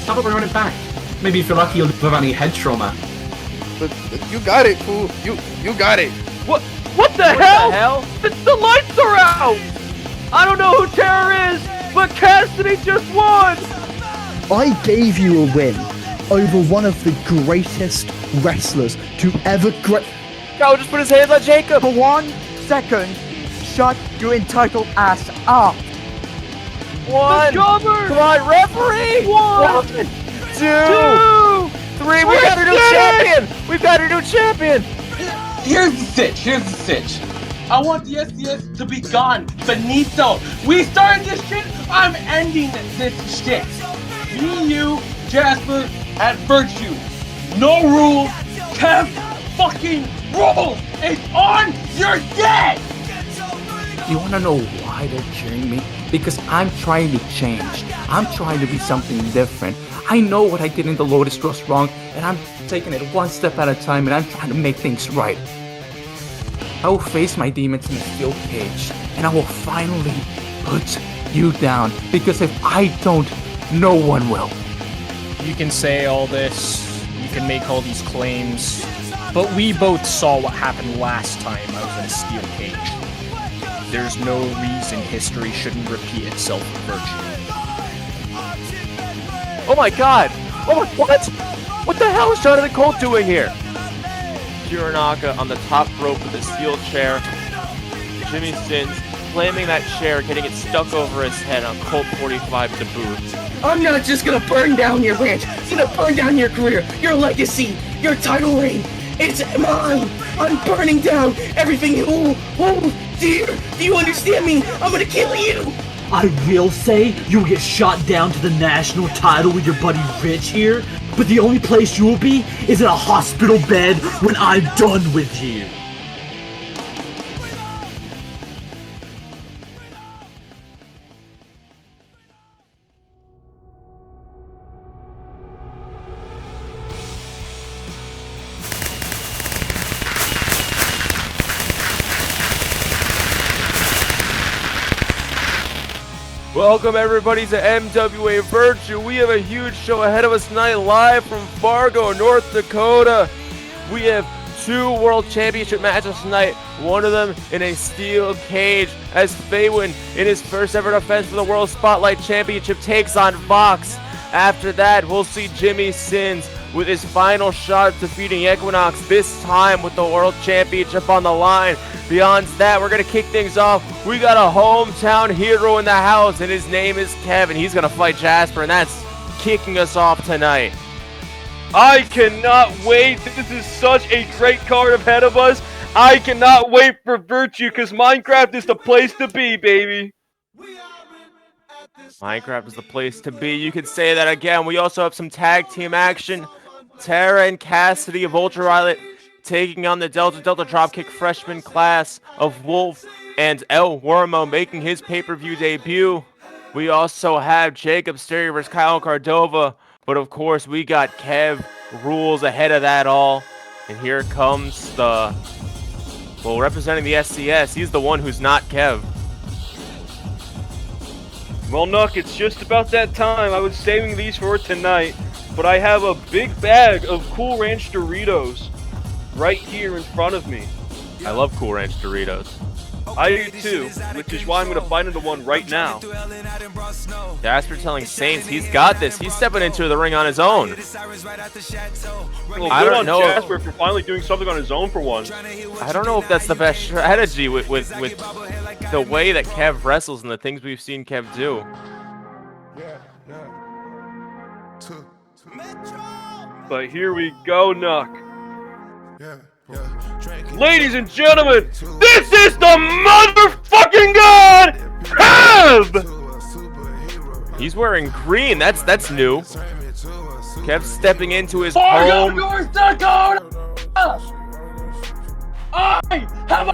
How about we run it back? Maybe if you're lucky you'll have any head trauma. But you got it, fool. You got it. What the hell? The lights are out! I don't know who Terror is, but Cassidy just won! I gave you a win over one of the greatest wrestlers to ever Cal just put his hands on Jacob! For 1 second, shut your entitled ass up! 1! Come on, referee! 1! 2! 3! We got our new champion! We've got our new champion! Here's the sitch. I want the SDS to be gone. Benito, we started this shit, I'm ending this shit. Me, you, Jasper, at Virtue. No rules, Kev fucking Rules! It's on, you're dead! You wanna know why they're cheering me? Because I'm trying to change. I'm trying to be something different. I know what I did in the Lotus was wrong, and I'm taking it one step at a time, and I'm trying to make things right. I will face my demons in a steel cage, and I will finally put you down, because if I don't, no one will. You can say all this, you can make all these claims, but we both saw what happened last time I was in a steel cage. There's no reason history shouldn't repeat itself with Virtue. Oh my god! Oh, what? What the hell is Jonathan Colt doing here? Kuronaka on the top rope with a steel chair. Jimmy Sins slamming that chair, getting it stuck over his head on Colt 45 to boot. I'm not just gonna burn down your ranch. I'm gonna burn down your career, your legacy, your title reign. It's mine. I'm burning down everything you hold dear. Do you understand me? I'm gonna kill you. I will say you'll get shot down to the national title with your buddy Rich here, but the only place you will be is in a hospital bed when I'm done with you. Welcome everybody to MWA Virtue. We have a huge show ahead of us tonight, live from Fargo, North Dakota. We have 2 World Championship matches tonight, one of them in a steel cage, as Faywind, in his first ever defense for the World Spotlight Championship, takes on Fox. After that, we'll see Jimmy Sins with his final shot at defeating Equinox, this time with the World Championship on the line. Beyond that, we're going to kick things off. We got a hometown hero in the house, and his name is Kev, and he's going to fight Jasper, and that's kicking us off tonight. I cannot wait. This is such a great card ahead of us. I cannot wait for Virtue, because Minecraft is the place to be, baby. Minecraft is the place to be. You could say that again. We also have some tag team action. Tara and Cassidy of Ultraviolet taking on the Delta Dropkick freshman class of Wolf and El Wormo making his pay-per-view debut. We also have Jacob Sterry versus Kyle Cardova. But of course, we got Kev Rules ahead of that all. And here comes the... well, representing the SCS, he's the one who's not Kev. Well, Nook, it's just about that time. I was saving these for tonight. But I have a big bag of Cool Ranch Doritos right here in front of me. I love Cool Ranch Doritos. I do too, which is why I'm going to bite into one right now. Jasper telling Saints he's got this. He's stepping into the ring on his own. Well, I don't know. Jasper for finally doing something on his own for once. I don't know if that's the best strategy with the way that Kev wrestles and the things we've seen Kev do. But here we go, Nook. Ladies and gentlemen, this is the motherfucking god, Kev! He's wearing green. That's new. Kev stepping into his home. North Dakota! I have a...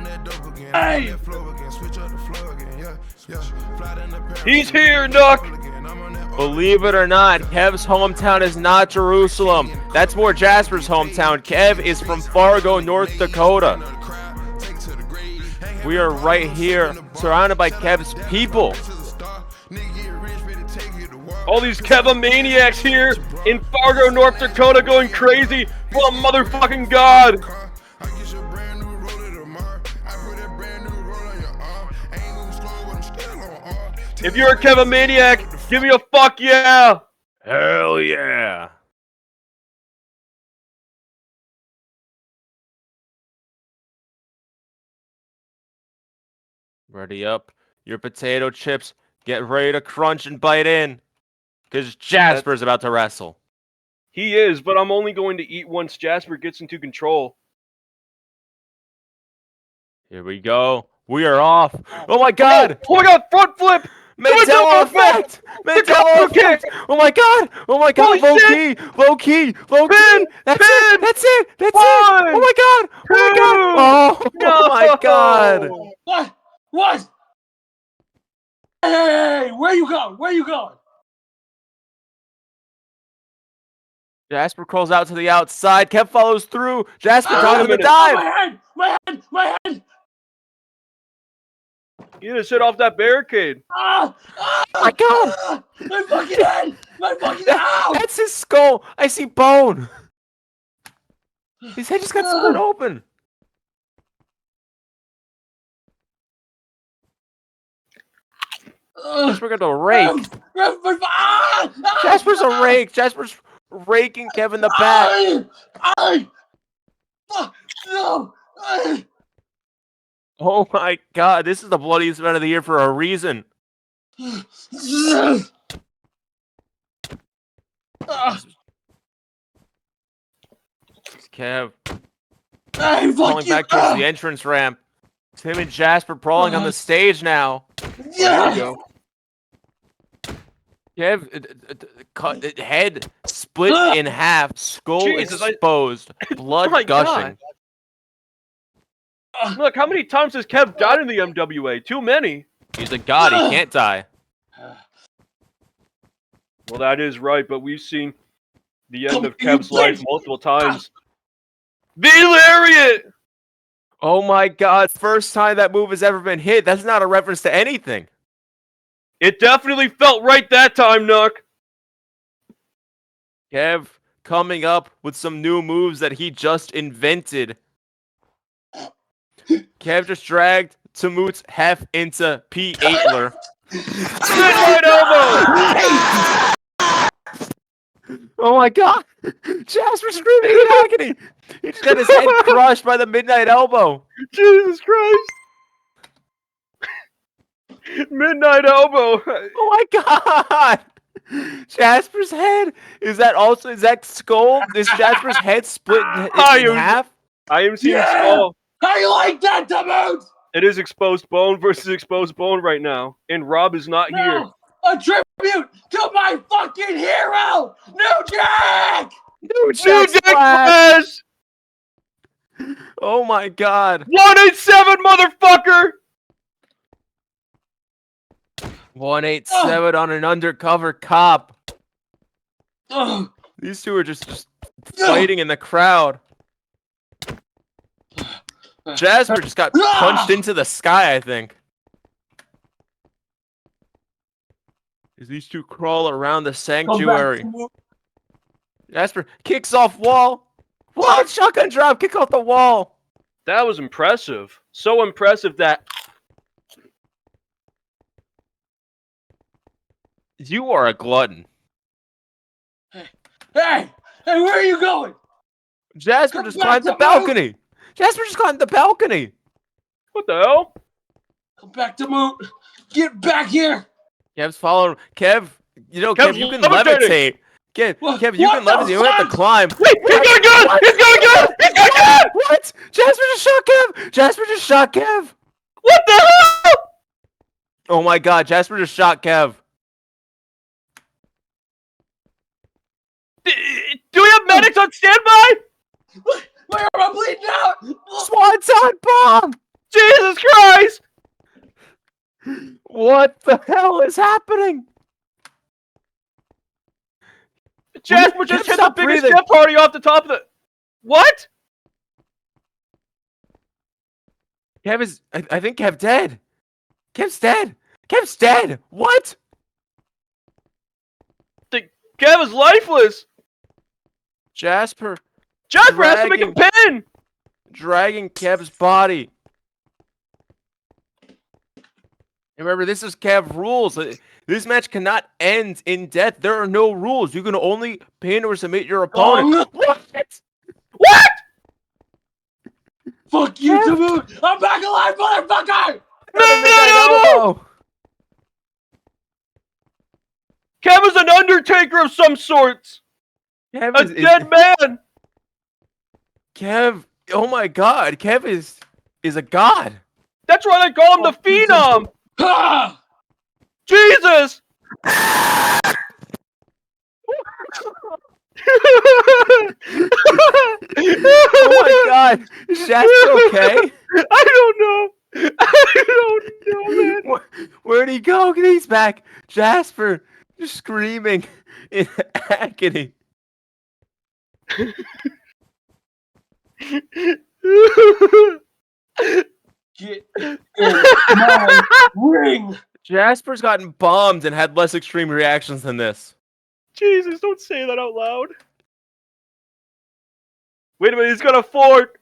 He's here, Nook! Believe it or not, Kev's hometown is not Jerusalem. That's more Jasper's hometown. Kev is from Fargo, North Dakota. We are right here, surrounded by Kev's people. All these Keva maniacs here in Fargo, North Dakota going crazy for a motherfucking god. If you're a Keva maniac, give me a fuck yeah. Hell yeah. Ready up your potato chips. Get ready to crunch and bite in. Because Jasper's about to wrestle. He is, but I'm only going to eat once Jasper gets into control. Here we go. We are off. Oh my god! Oh my god, front flip! Mandela effect! Mandela effect! Oh my god! Oh my god! Holy Low shit! key! Low key! Low Pin! key! That's Pin! it! That's it! That's One! it! Oh my god! Oh my god! Oh my god! What? What? Hey, where you going? Where you going? Jasper crawls out to the outside. Kev follows through. Jasper got him the dive. My head! My head! My head! You just hit off that barricade. Ah! My god! My fucking head! My fucking head! That's his skull. I see bone. His head just got split open. Jasper got a rake. Jasper's a rake. Jasper's raking Kev in the back. No! Oh my god, this is the bloodiest event of the year for a reason. Kev falling back towards the entrance ramp. It's him and Jasper brawling on the stage now. Yeah. There you go. Kev, head split in half, skull Jesus, exposed, blood Oh my gushing. Look, how many times has Kev died in the MWA? Too many. He's a god, he can't die. Well, that is right, but we've seen the end of Kev's life multiple times. The Lariat! Oh my god, first time that move has ever been hit. That's not a reference to anything. It definitely felt right that time, Nook. Kev coming up with some new moves that he just invented. Kev just dragged Tamut's hef into P8ler. Midnight elbow! Oh my god! Jasper's screaming in agony! He just got his head crushed by the midnight elbow. Jesus Christ! Midnight elbow! Oh my god! Jasper's head! Is that skull? Is Jasper's head split in half? I am seeing skull. How you like that, Tamut? It is exposed bone versus exposed bone right now, and Rob is not here. No! A tribute to my fucking hero, New Jack! New Jack Jack Flash! Oh my god! 187, motherfucker! 187 on an undercover cop. Ugh. These two are just fighting in the crowd. Jasper just got punched into the sky, I think. As these two crawl around the sanctuary. Jasper kicks off wall. What? Shotgun drop, kick off the wall. That was impressive. So impressive that... You are a glutton. Hey, where are you going? Jasper just climbed the balcony. Jasper just climbed the balcony. What the hell? Come back, Tamut. Get back here. Kev's following. Kev, Kev, you can levitating. levitate. Kev, you can levitate. You don't have to climb. Wait, he's got a gun! He's got a gun! He's got a gun! What? Jasper just shot Kev. Jasper just shot Kev. What the hell? Oh my god, Jasper just shot Kev. Do we have medics on standby? Why am I bleeding out? Swanton bomb! Jesus Christ! What the hell is happening? Jasper just hit the Stop biggest breathing. step party off the top of the... What? Kev is... I think Kev dead. Kev's dead. Kev's dead. What? Kev is lifeless. Jasper Jasper has to make a pin. dragging Kev's body. Remember, this is Kev Rules. This match cannot end in death. There are no rules. You can only pin or submit your opponent. What? What? Fuck you, Taboot! I'm back alive, motherfucker! No! Kev is an undertaker of some sorts. Kev A dead man. Kev, oh my god, Kev is a god. That's why they call him the Phenom. Ah! Jesus! Oh my god, is Jasper okay? I don't know. I don't know, man. Where'd he go? He's back. Jasper, just screaming in agony. Get in my ring! Jasper's gotten bombed and had less extreme reactions than this. Jesus, don't say that out loud. Wait a minute, he's got a fort.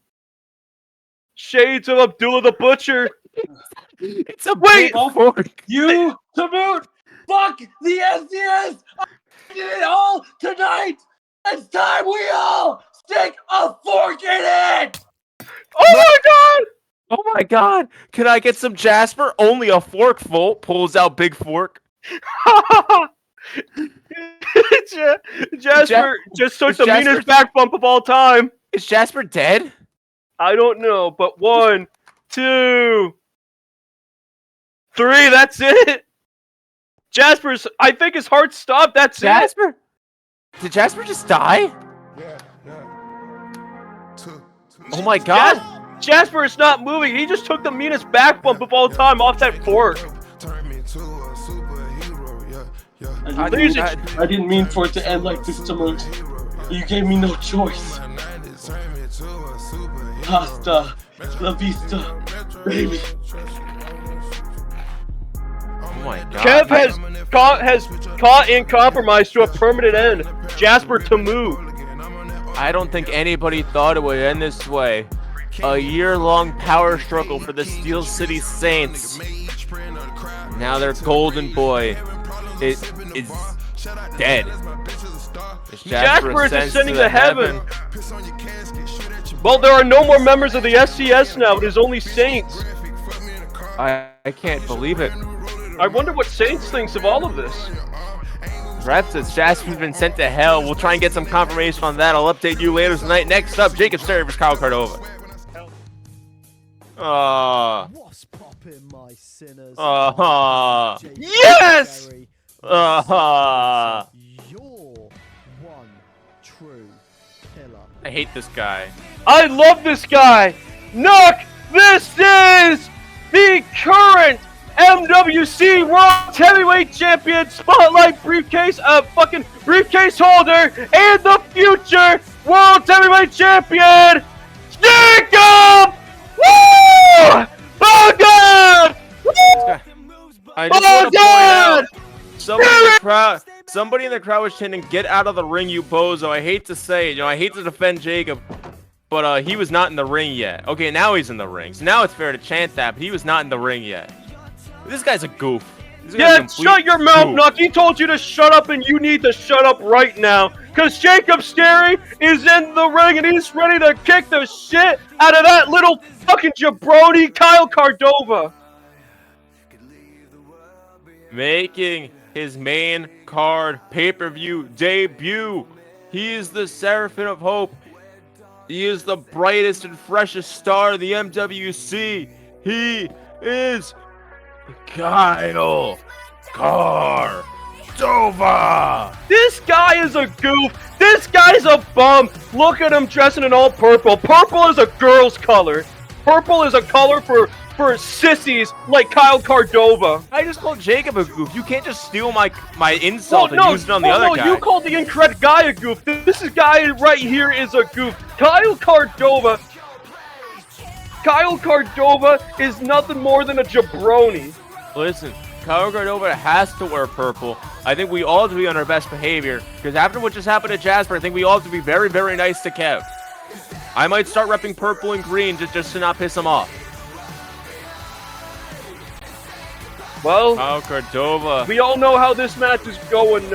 Shades of Abdullah the Butcher. It's a Wait, big fork. You, Taboot! Fuck the SDS! I did it all tonight! It's time we all stick a fork in it! Oh my god! Oh my god! Can I get some Jasper? Only a fork full. Pulls out big fork. Jasper just took the Jasper- meanest back bump of all time. Is Jasper dead? I don't know, but 1, 2, 3, that's it. Jasper's, I think his heart stopped, that's it. Jasper? Did Jasper just die? Oh my god! Jasper is not moving, he just took the meanest back bump of all time off that fork. I didn't mean for it to end like this, Taboot. You gave me no choice. Hasta la vista, baby. Oh my god. Kev has caught and compromised to a permanent end. Jasper to move. I don't think anybody thought it would end this way. A year-long power struggle for the Steel City Saints. Now their golden boy is dead. Jasper is ascending to heaven. Well, there are no more members of the SCS now. It is only Saints. I can't believe it. I wonder what Saints thinks of all of this. Perhaps it's Jasper's been sent to hell. We'll try and get some confirmation on that. I'll update you later tonight. Next up, Jacob Sterry vs Cardova. Yes! I hate this guy. I love this guy. Nook, this is the current MWC World Heavyweight Champion Spotlight Briefcase, fucking briefcase holder, and the future World Heavyweight Champion, Jacob! Woo! Oh god! I just want to point out, somebody in the crowd was chanting, "Get out of the ring, you bozo." I hate to say it, I hate to defend Jacob, but he was not in the ring yet. Okay, now he's in the ring, so now it's fair to chant that, but he was not in the ring yet. This guy's a goof. Yeah, shut your mouth, Nook. He told you to shut up, and you need to shut up right now. Because Jacob Sterry is in the ring, and he's ready to kick the shit out of that little fucking jabroni, Kyle Cardova. Making his main card pay-per-view debut. He is the Seraphim of Hope. He is the brightest and freshest star of the MWC. He is Kyle Cardova. This guy is a goof. This guy's a bum. Look at him dressing in all purple. Purple is a girl's color. Purple is a color for sissies like Kyle Cardova. I just called Jacob a goof. You can't just steal my insult and use it on the other guy. No, you called the incorrect guy a goof. This guy right here is a goof. Kyle Cardova is nothing more than a jabroni. Listen, Kyle Cardova has to wear purple I think we all have to be on our best behavior, because after what just happened to Jasper, I think we all have to be very, very nice to Kev. I might start repping purple and green just to not piss him off. Well, Cardova. we all know how this match is going,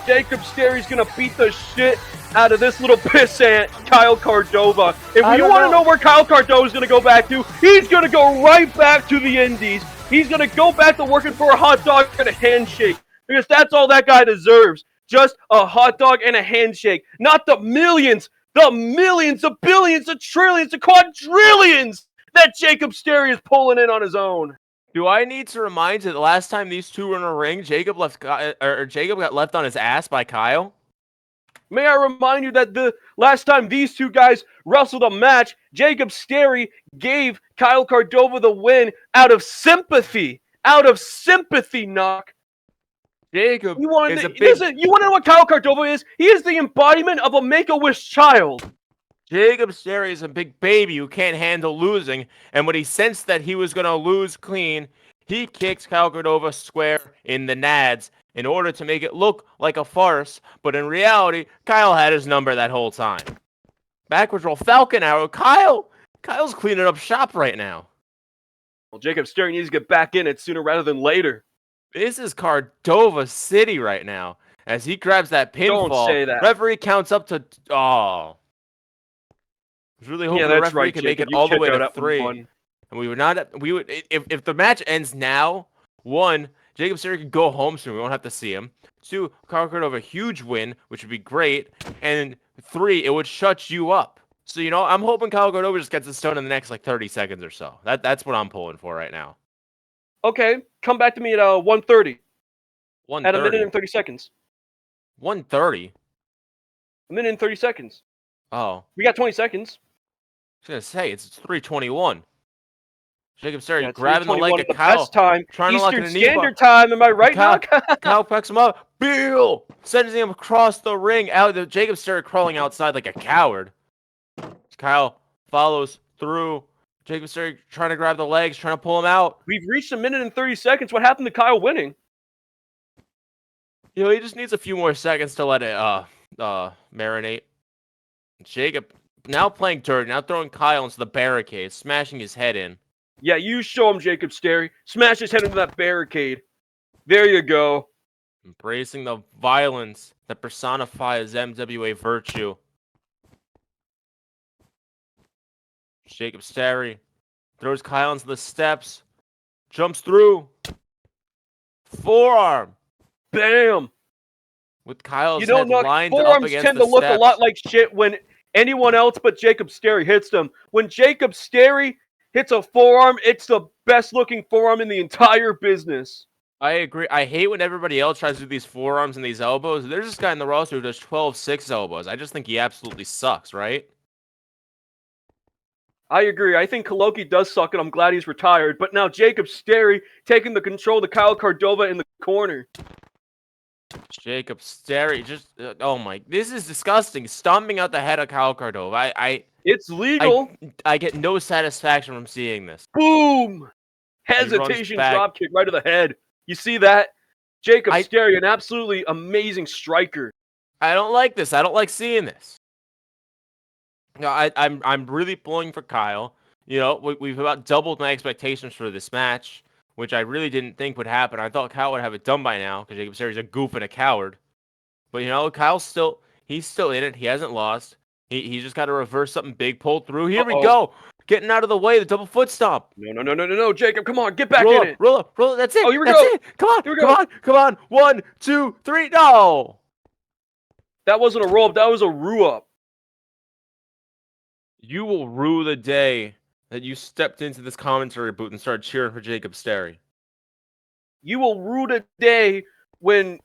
Jacob Sterry's gonna beat the shit out of this little pissant, Kyle Cardova. If you want to know where Kyle Cardova's gonna go back to, he's gonna go right back to the Indies. He's gonna go back to working for a hot dog and a handshake, because that's all that guy deserves. Just a hot dog and a handshake, not the millions, the billions, the trillions, the quadrillions that Jacob Sterry is pulling in on his own. Do I need to remind you that the last time these two were in a ring, Jacob got left on his ass by Kyle? May I remind you that the last time these two guys wrestled a match, Jacob Sterry gave Kyle Cardova the win out of sympathy. Out of sympathy, Knock. Jacob you want to know what Kyle Cardova is? He is the embodiment of a Make-A-Wish child. Jacob Sterry is a big baby who can't handle losing, and when he sensed that he was going to lose clean, he kicked Kyle Cardova square in the nads in order to make it look like a farce, but in reality, Kyle had his number that whole time. Backwards roll Falcon Arrow. Kyle's cleaning up shop right now. Well, Jacob Sterry needs to get back in it sooner rather than later. This is Cardova City right now. As he grabs that pinfall, Don't say that. Referee counts up to... Oh. I was really hoping the referee could make it all the way to 3. And we would not... If the match ends now, 1, Jacob Sterry could go home soon. We won't have to see him. 2, Kyle Cardova, a huge win, which would be great. And 3, it would shut you up. So, I'm hoping Kyle Cardova just gets this done in the next, 30 seconds or so. That's what I'm pulling for right now. Okay, come back to me at 1:30. 1:30. At 1 minute and 30 seconds. 1:30? 1 minute and 30 seconds. Oh. We got 20 seconds. I was going to say, it's 3:21. Jacob Sterry Yeah, grabbing the leg of the Kyle. best time. Trying to lock in Eastern a knee Standard Time, am I right, Kyle picks him up. Bill! Sends him across the ring. Jacob Sterry crawling outside like a coward. Kyle follows through. Jacob Sterry trying to grab the legs, trying to pull him out. We've reached 1 minute and 30 seconds. What happened to Kyle winning? He just needs a few more seconds to let it marinate. Jacob now playing dirty, now throwing Kyle into the barricade, smashing his head in. Yeah, you show him, Jacob Sterry. Smash his head into that barricade. There you go. Embracing the violence that personifies MWA virtue. Jacob Sterry throws Kyle into the steps, jumps through, forearm, bam! With Kyle's head lined up forearms against tend the to look steps. a lot like shit when anyone else but Jacob Sterry hits them. When Jacob Sterry hits a forearm, it's the best looking forearm in the entire business. I agree. I hate when everybody else tries to do these forearms and these elbows. There's this guy in the roster who does 12-6 elbows. I just think he absolutely sucks, right? I agree. I think Koloki does suck, and I'm glad he's retired. But now Jacob Sterry taking the control of the Kyle Cardova in the corner. Jacob Sterry just... oh my... This is disgusting. Stomping out the head of Kyle Cardova. It's legal. I get no satisfaction from seeing this. Boom! Hesitation dropkick right to the head. You see that? Jacob Sterry, an absolutely amazing striker. I don't like this. I don't like seeing this. No, I'm really pulling for Kyle. We've about doubled my expectations for this match, which I really didn't think would happen. I thought Kyle would have it done by now because Jacob Sterry's a goof and a coward. But Kyle's still in it. He hasn't lost. He's just got to reverse something big, pull through. Here we go. Getting out of the way, the double foot stomp. No, Jacob, come on, get back in it. Roll up. That's it. Oh, here we That's go. it. Come on, here we go. Come on. 1, 2, 3, no. That wasn't a roll up, that was a rue up. You will rue the day that you stepped into this commentary booth and started cheering for Jacob Sterry. You will rue the day when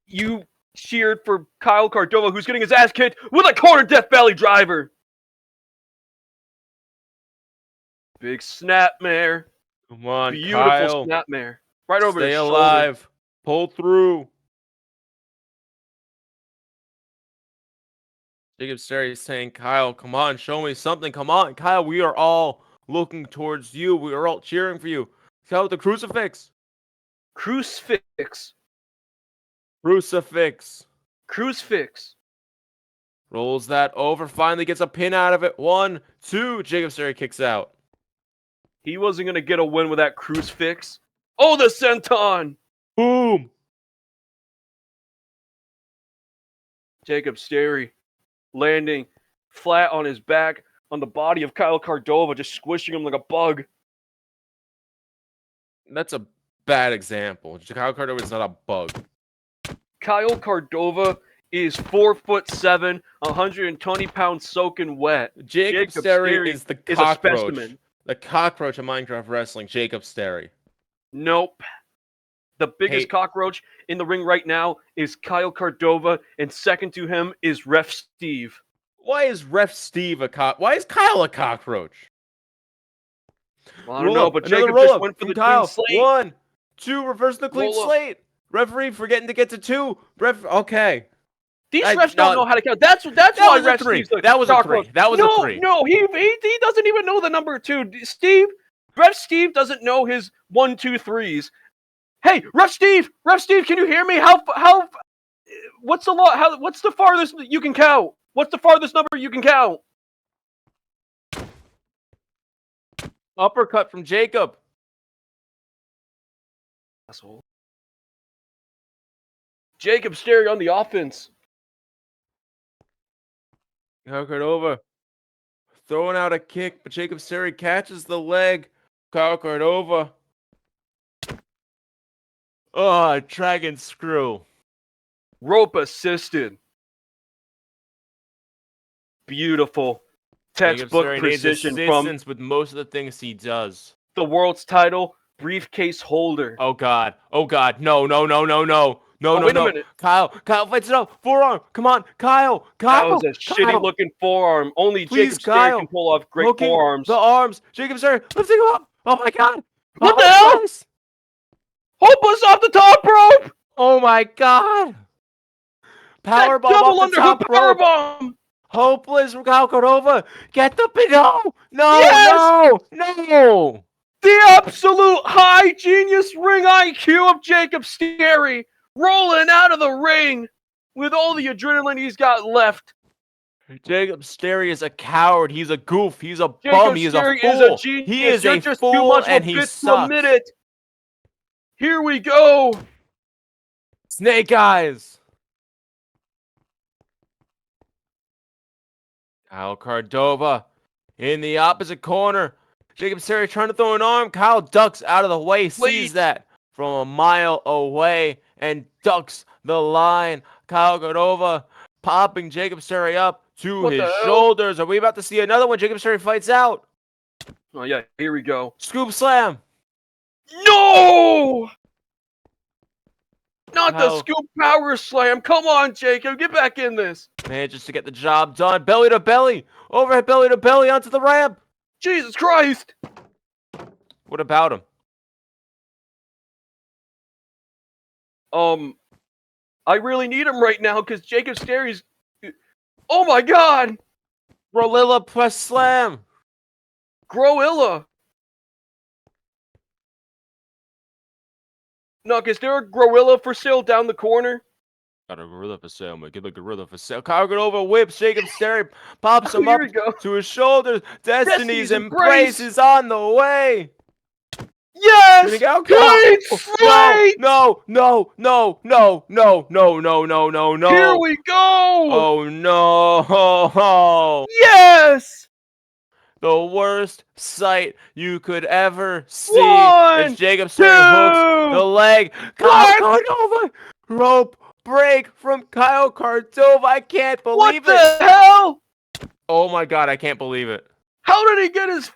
you cheered for Kyle Cardova, who's getting his ass kicked with a corner Death Valley driver. Big snapmare. Come on, beautiful Kyle. snapmare. Right over Stay the shoulder. alive. Pull through. Jacob Sterry is saying, Kyle, come on, show me something. Come on, Kyle, we are all looking towards you. We are all cheering for you. Kyle with the crucifix. Crucifix. Crucifix. Crucifix. Rolls that over. Finally gets a pin out of it. 1, 2. Jacob Sterry kicks out. He wasn't going to get a win with that crucifix. Oh, the senton! Boom. Jacob Sterry landing flat on his back on the body of Kyle Cardova, just squishing him like a bug. That's a bad example. Kyle Cardova is not a bug. Kyle Cardova is 4'7", 120 pounds soaking wet. Jacob Sterry is the cockroach. a specimen. The cockroach of Minecraft wrestling, Jacob Sterry. Nope. The biggest cockroach in the ring right now is Kyle Cardova, and second to him is Ref Steve. Why is Ref Steve Why is Kyle a cockroach? Well, I don't know, but Jacob just went for the Kyle. clean slate. 1, 2, reverse the clean Roll up. slate. Referee forgetting to get to 2. Okay. These refs don't know how to count. That's why was a Ref 3. Steve's the That was a cockroach. 3. That was a 3. No, he doesn't even know the number 2. Ref Steve doesn't know his 1, 2, 3s. Hey, Ref Steve, can you hear me? What's the law? What's the farthest you can count? What's the farthest number you can count? Uppercut from Jacob. Asshole. Jacob Sterry on the offense. Kyle Cardova throwing out a kick, but Jacob Sterry catches the leg. Kyle Cardova. Oh, dragon screw. Rope assisted. Beautiful. Textbook precision from with most of the things he does. The world's title briefcase holder. Oh God. Oh God. No. Wait a minute. Kyle fights it out. Forearm. Come on, Kyle. That was a shitty looking forearm. Only Please, Jacob Sterry Kyle. can pull off great Hooking forearms. The arms. Jacob Sterry lifting him up. Oh my God. What the hell? Nice. Hopeless off the top rope. Oh my God. That Powerbomb double off the underhook top rope. powerbomb. Hopeless from Kyle Cardova. Get the pin. No. Yes! No. The absolute high genius ring IQ of Jacob Sterry rolling out of the ring with all the adrenaline he's got left. Jacob Sterry is a coward. He's a goof. He's a bum. Jacob He's Sterry a fool. is a genius. He is You're a just fool too much and of a he bit sucks. per minute. Here we go. Snake eyes. Kyle Cardova in the opposite corner. Jacob Sterry trying to throw an arm. Kyle ducks out of the way, sees that from a mile away, and ducks the line. Kyle Cardova popping Jacob Sterry up to his shoulders. Are we about to see another one? Jacob Sterry fights out. Oh, yeah, here we go. Scoop slam. No! Not the scoop power slam. Come on, Jacob. Get back in this. Manages to get the job done. Belly to belly. Overhead belly to belly onto the ramp. Jesus Christ. What about him? I really need him right now because Jacob Sterry's... Oh, my God. Rolilla press slam. Growilla. Nuck, is there a Growilla for sale down the corner? Got a gorilla for sale, man. Get the gorilla for sale. Kyle Cardova whips Jacob Sterry, pops him up to his shoulders. Destiny's embrace is on the way. Yes! Great straight! No. Here we go! Oh no! Yes! The worst sight you could ever see One, is Jacob Sterry hooks the leg. Kyle Cardova rope break from Kyle Cardova. I can't believe it. What the hell? Oh my God, I can't believe it. How did he get his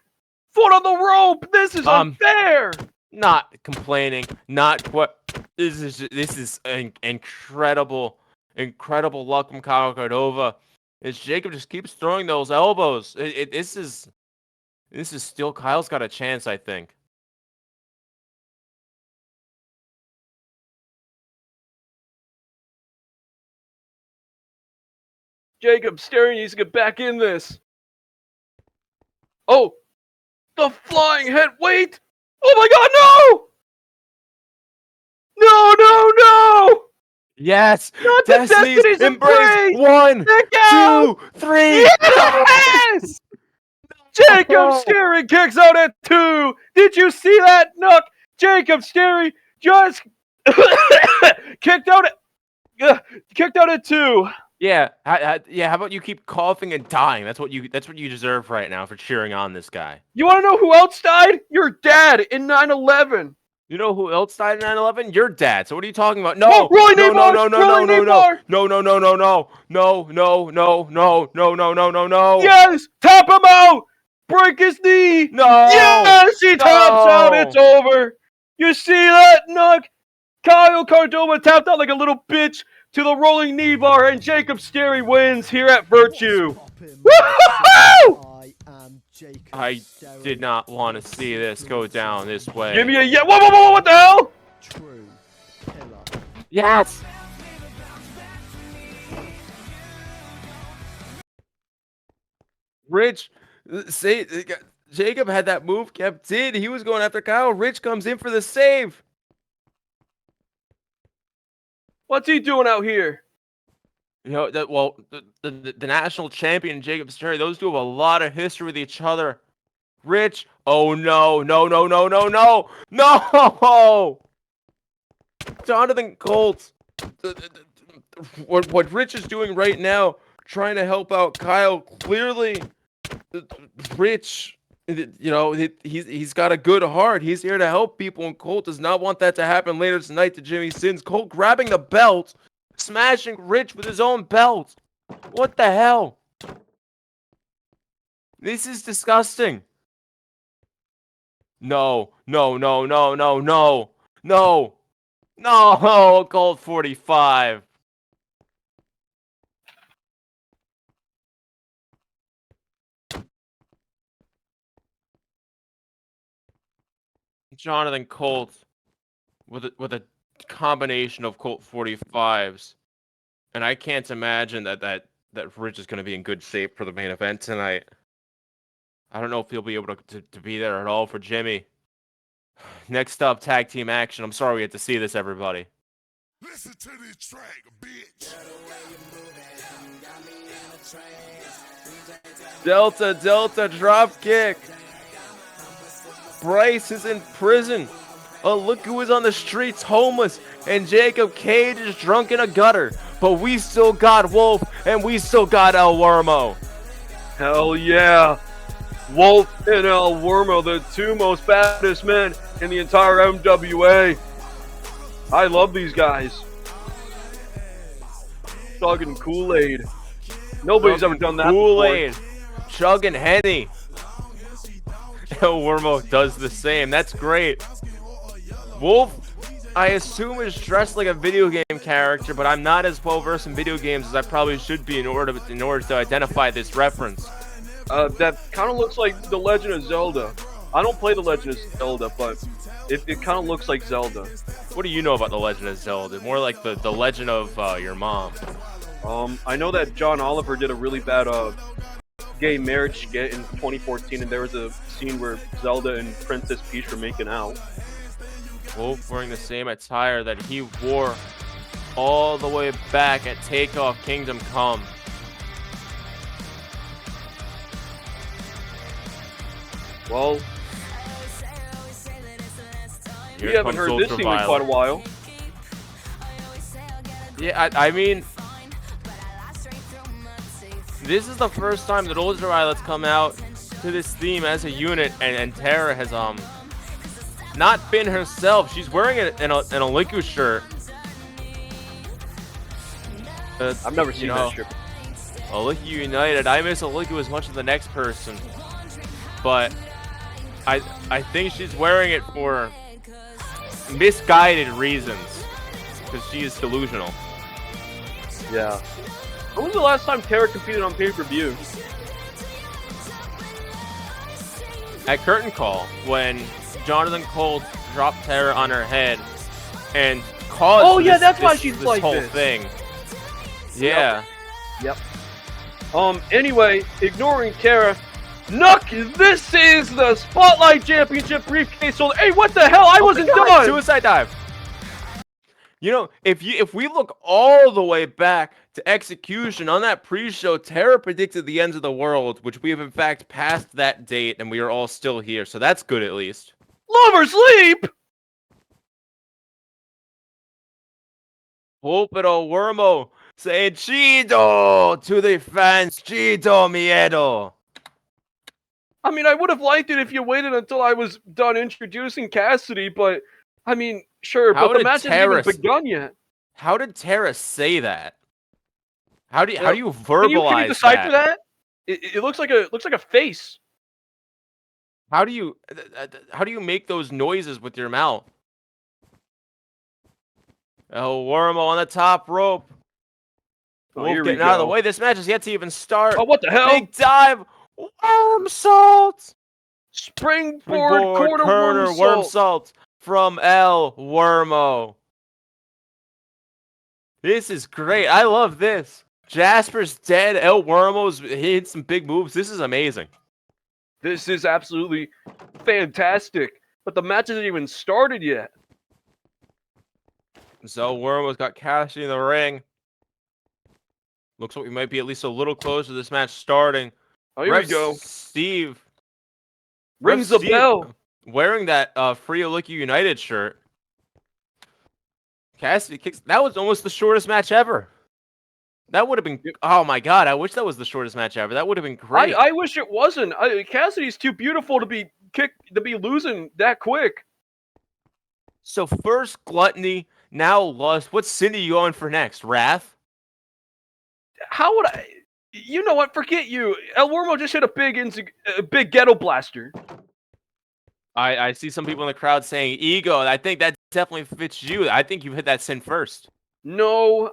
foot on the rope? This is unfair. Not complaining. Not what. This is incredible luck from Kyle Cardova. As Jacob just keeps throwing those elbows. This is still Kyle's got a chance, I think. Jacob Sterry needs to get back in this. Oh, the flying head. Wait. Oh my God, no! No! Yes! Not the Destiny's Embrace! 1, Kick out! 2, 3! Yes! Jacob Sterry kicks out at 2. Did you see that, Nook? Jacob Sterry just kicked out at 2. Yeah, yeah. How about you keep coughing and dying? That's what you deserve right now for cheering on this guy. You want to know who else died? Your dad in 9/11. You know who else died in 9/11? Your dad. So what are you talking about? No, Oh, Roy no, Neighbor! no, no, Roy no, no, no, Neighbor! no, no, no, no, no, no, no, no, no, no, no, no, no, no. Yes! Tap him out! Break his knee! No! Yes! He taps out! No! It's over! You see that, Nook? Kyle Cardova tapped out like a little bitch to the rolling knee bar, and Jacob Sterry wins here at Virtue. Woo-hoo-hoo! I did not want to see this go down this way. Give me a yeah! Whoa, whoa, whoa! What the hell? Yes! Rich, say Jacob had that move. Kev did. He was going after Kyle. Rich comes in for the save. What's he doing out here? You know that. Well, the national champion Jacob Sterry. Those two have a lot of history with each other. Rich. Oh no! No! No! No! No! No! No! Jonathan Colt. What Rich is doing right now, trying to help out Kyle. Clearly, Rich, you know, he's got a good heart. He's here to help people, and Colt does not want that to happen later tonight to Jimmy Sins. Colt grabbing the belt, smashing Rich with his own belt. What the hell? This is disgusting. No, no, no, no, no, no, no, no, Colt 45. Jonathan Colt with a combination of Colt 45s, and I can't imagine that Rich is going to be in good shape for the main event tonight. I don't know if he'll be able to be there at all for Jimmy. Next up, tag team action. I'm sorry we had to see this, everybody. Listen to this track, bitch. Delta drop kick. Bryce is in prison. Oh, look who is on the streets, homeless. And Jacob Cage is drunk in a gutter. But we still got Wolf, and we still got El Wormo. Hell yeah. Wolf and El Wormo, the two most baddest men in the entire MWA. I love these guys. Chugging Kool-Aid. Nobody's ever done that Kool-Aid. before. Chugging Henny. El Wormo does the same. That's great. Wolf, I assume, is dressed like a video game character, but I'm not as well versed in video games as I probably should be in order to identify this reference. That kind of looks like The Legend of Zelda. I don't play The Legend of Zelda, but it kind of looks like Zelda. What do you know about The Legend of Zelda? More like the Legend of your mom. I know that John Oliver did a really bad gay marriage skit in 2014, and there was a scene where Zelda and Princess Peach were making out. Wolf wearing the same attire that he wore all the way back at Takeoff Kingdom Come. Well, Here we haven't comes heard this Ultra theme in Violet. quite a while. Yeah, I mean, this is the first time that Ultra Violet's come out to this theme as a unit, and Tara has not been herself. She's wearing an Oliku shirt. I've never seen that shirt. Oliku United. I miss Oliku as much as the next person, but I think she's wearing it for misguided reasons because she is delusional. Yeah. When was the last time Tara competed on pay-per-view? At Curtain Call, when Jonathan Colt dropped Tara on her head and caused Oh yeah, that's why this she's like whole this. thing. Yeah. Yep. Anyway, ignoring Tara, Nook, this is the Spotlight Championship briefcase. So, hey, what the hell? I wasn't done. Suicide dive. You know, if we look all the way back to execution on that pre-show, Tara predicted the end of the world, which we have in fact passed that date, and we are all still here. So that's good at least. Lovers leap. Pulpito Wormo saying Chido to the fans, Chido miedo. I mean, I would have liked it if you waited until I was done introducing Cassidy, but I mean, sure, How but the did match hasn't Tara even begun yet. How did Tara say that? How do you Can you verbalize decipher that? It looks like a face. How do you make those noises with your mouth? Oh, Wormo on the top rope. Oh, Wolf here we getting out of the go. way. This match is yet to even start. Oh, what the hell? Big dive. Worm salt. Springboard corner worm salt. From El Wormo. This is great. I love this. Jasper's dead. El Wormo's hit some big moves. This is amazing. This is absolutely fantastic. But the match hasn't even started yet. So Wormo's got Cassidy in the ring. Looks like we might be at least a little closer to this match starting. Oh, here we go. Steve Rings the bell. Wearing that Frio Licky United shirt. Cassidy kicks. That was almost the shortest match ever. That would have been. Oh my god! I wish that was the shortest match ever. That would have been great. I wish it wasn't. Cassidy's too beautiful to be losing that quick. So first Gluttony, now Lust. What's Cindy going for next? Wrath? How would I? You know what? Forget you. El Wormo just hit a big ghetto blaster. I see some people in the crowd saying ego. I think that definitely fits you. I think you hit that sin first. No,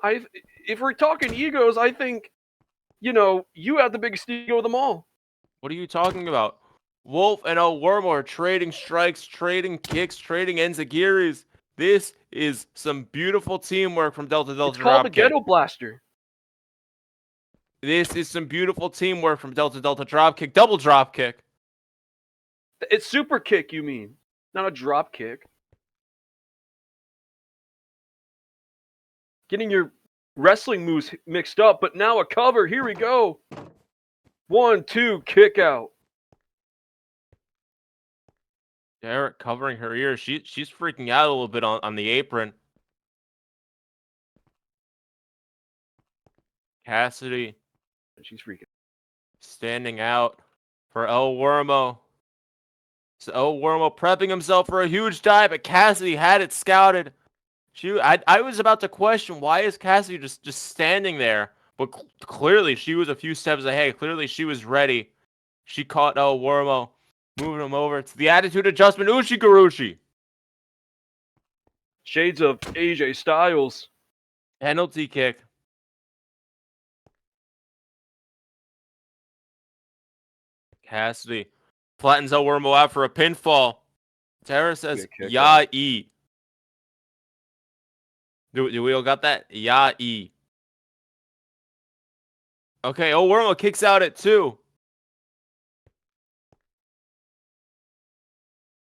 if we're talking egos, I think, you have the biggest ego of them all. What are you talking about? Wolf and El Wormo are trading strikes, trading kicks, trading enzagiris. This is some beautiful teamwork from Delta It's called the Ghetto Blaster. This is some beautiful teamwork from Delta Dropkick. Double dropkick. It's super kick, you mean, not a drop kick. Getting your wrestling moves mixed up, but now a cover. Here we go. 1, 2, kick out. Derek covering her ears. She's freaking out a little bit on the apron. Cassidy. She's freaking. Standing out for El Wormo. So El Wormo prepping himself for a huge dive, but Cassidy had it scouted. I was about to question, why is Cassidy just standing there? But clearly she was a few steps ahead. Clearly she was ready. She caught El Wormo, moving him over to the attitude adjustment. Uchi Garushi. Shades of AJ Styles. Penalty kick. Cassidy flattens El Wormo out for a pinfall. Tara says, Ya-e. Do we all got that? Ya-e. Okay, El Wormo kicks out at 2.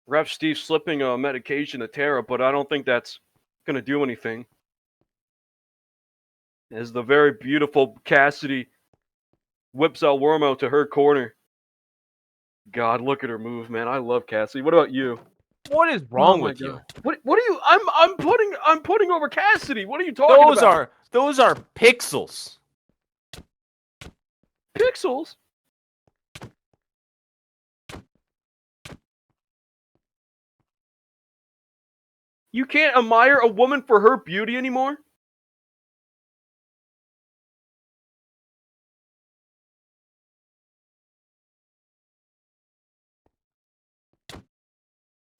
Ref Steve slipping a medication to Tara, but I don't think that's going to do anything. As the very beautiful Cassidy whips El Wormo to her corner. God, look at her move, man. I love Cassidy. What about you? What is wrong with you? What are you? I'm putting over Cassidy. What are you talking about? Those are pixels. Pixels? You can't admire a woman for her beauty anymore?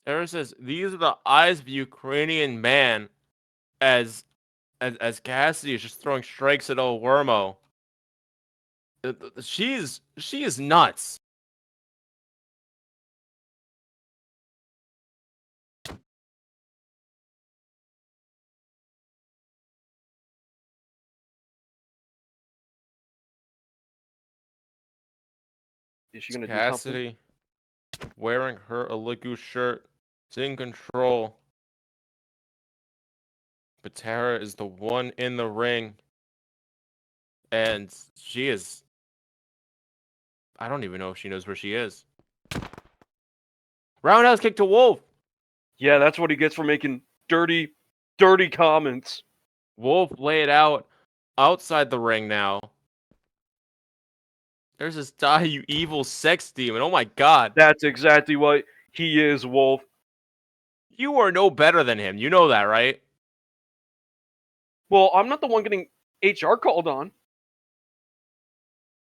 Tara says, these are the eyes of a Ukrainian man, as Cassidy is just throwing strikes at El Wormo. She is nuts. Is she gonna do Cassidy wearing her Aligu shirt. It's in control. But Tara is the one in the ring. And she is... I don't even know if she knows where she is. Roundhouse kick to Wolf. Yeah, that's what he gets for making dirty, dirty comments. Wolf laid out outside the ring now. There's this Die You Evil Sex Demon. Oh my god. That's exactly what he is, Wolf. You are no better than him. You know that, right? Well, I'm not the one getting HR called on.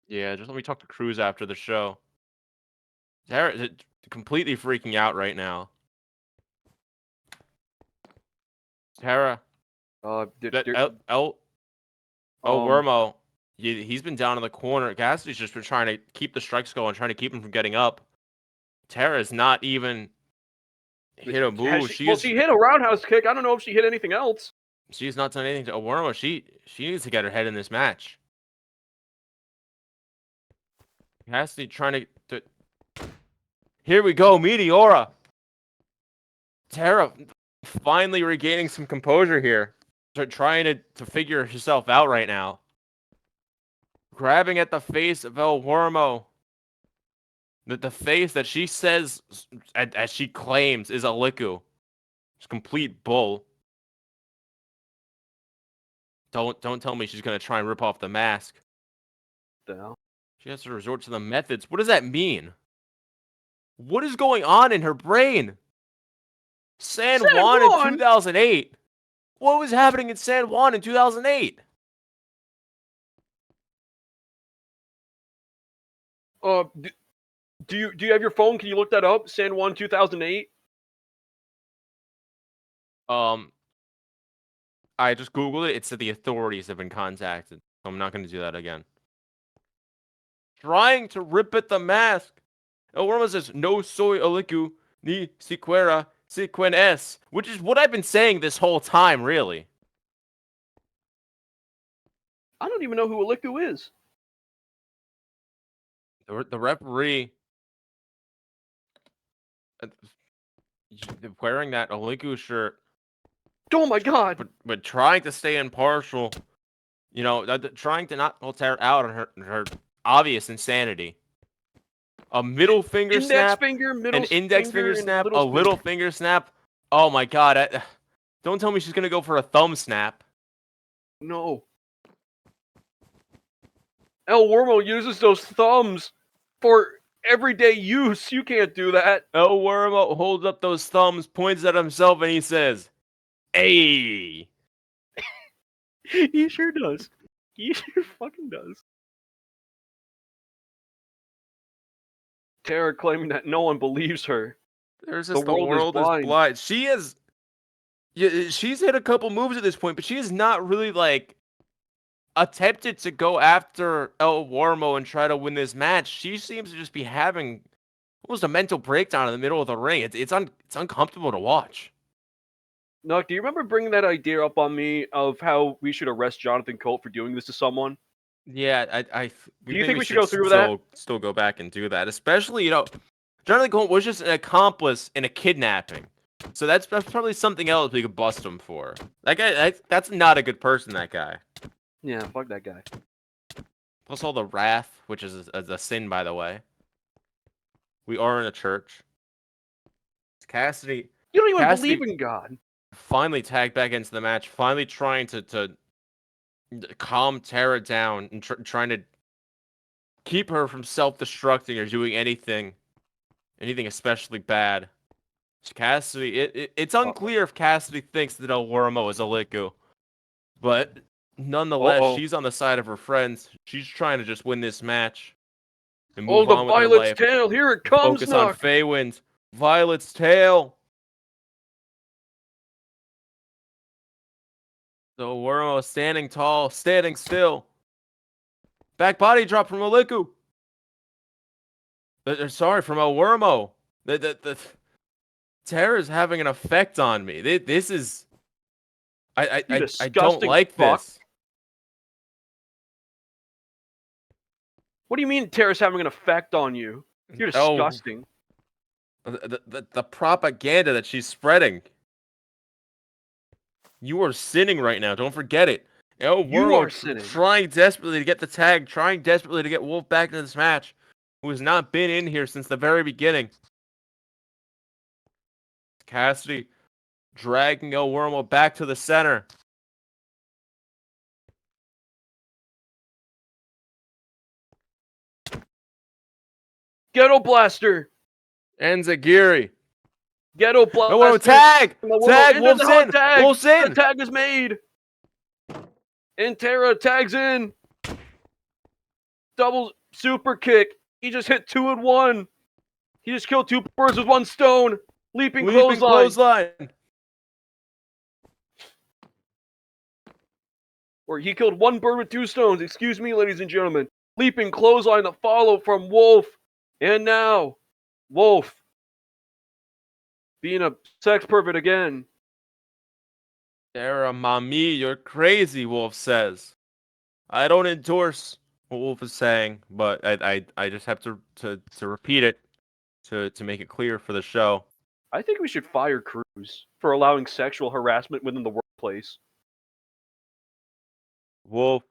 Yeah, just let me talk to Cruz after the show. Tara completely freaking out right now. Tara. Wormo. He's been down in the corner. Cassidy's just been trying to keep the strikes going, trying to keep him from getting up. Tara's not even hit a move. She hit a roundhouse kick. I don't know if she hit anything else. She's not done anything to Wormo. She needs to get her head in this match. Cassidy trying to... Here we go, Meteora. Tara finally regaining some composure here. Trying to figure herself out right now. Grabbing at the face of El Wormo. The face that she says, as she claims, is a Liku. It's complete bull. Don't tell me she's gonna try and rip off the mask. The hell? She has to resort to the methods. What does that mean? What is going on in her brain? San Juan in 2008. What was happening in San Juan in 2008? Do you have your phone? Can you look that up? San Juan 2008. I just googled it. It said the authorities have been contacted. So I'm not going to do that again. Trying to rip at the mask. El Wormo says, "No soy aliku ni siquiera sequen es," which is what I've been saying this whole time, really. I don't even know who Aliku is. The referee wearing that Aliku shirt. Oh my god! But trying to stay impartial. You know, trying to not call Tara out on her obvious insanity. A middle finger snap, an index finger snap, a little finger snap. Oh my god! Don't tell me she's gonna go for a thumb snap. No. El Wormo uses those thumbs for everyday use. You can't do that. El Wormo holds up those thumbs, points at himself, and he says, "Hey." He sure does. He sure fucking does. Tara claiming that no one believes her. There's just the world is blind. She is... Yeah, she's hit a couple moves at this point, but she has not really, like, attempted to go after El Wormo and try to win this match. She seems to just be having almost a mental breakdown in the middle of the ring. It's uncomfortable to watch. Nuck, do you remember bringing that idea up on me of how we should arrest Jonathan Colt for doing this to someone? Yeah, do you think we should go through with that? Still go back and do that, especially, you know, Jonathan Colt was just an accomplice in a kidnapping, so that's probably something else we could bust him for. That guy, that's not a good person. That guy. Yeah, fuck that guy. Plus all the wrath, which is a sin, by the way. We are in a church. Cassidy. You don't even believe in God. Finally tagged back into the match. Finally trying to calm Tara down and trying to keep her from self-destructing or doing anything especially bad. Cassidy, it's unclear if Cassidy thinks that El Wormo is a Liku, but nonetheless, she's on the side of her friends. She's trying to just win this match and move on with her life. Violet's tail, here it comes. Focus on Faywind. Violet's tail. So Wormo standing tall, standing still. Back body drop from Aliku. Sorry, from El Wormo. The Tara's having an effect on me. This is... I don't like this. What do you mean Tara's having an effect on you? You're disgusting. The propaganda that she's spreading. You are sinning right now. Don't forget it. El You World are sinning. trying desperately to get the tag, trying desperately to get Wolf back into this match, who has not been in here since the very beginning. Cassidy dragging El Wormhole back to the center. Ghetto Blaster. Enziguri. Ghetto Blaster. El Wormhole tag! Tag! Into Wolf's the hot in! tag. Wolf's in! The tag is made. Intera tags in. Double super kick. He just hit 2 in 1. He just killed 2 birds with 1 stone. Leaping clothesline. Or he killed 1 bird with 2 stones. Excuse me, ladies and gentlemen. Leaping clothesline that follow from Wolf. And now, Wolf. Being a sex pervert again. Sarah, mommy, you're crazy, Wolf says. I don't endorse what Wolf is saying, but I just have to repeat it to make it clear for the show. I think we should fire Cruz for allowing sexual harassment within the workplace. Wolf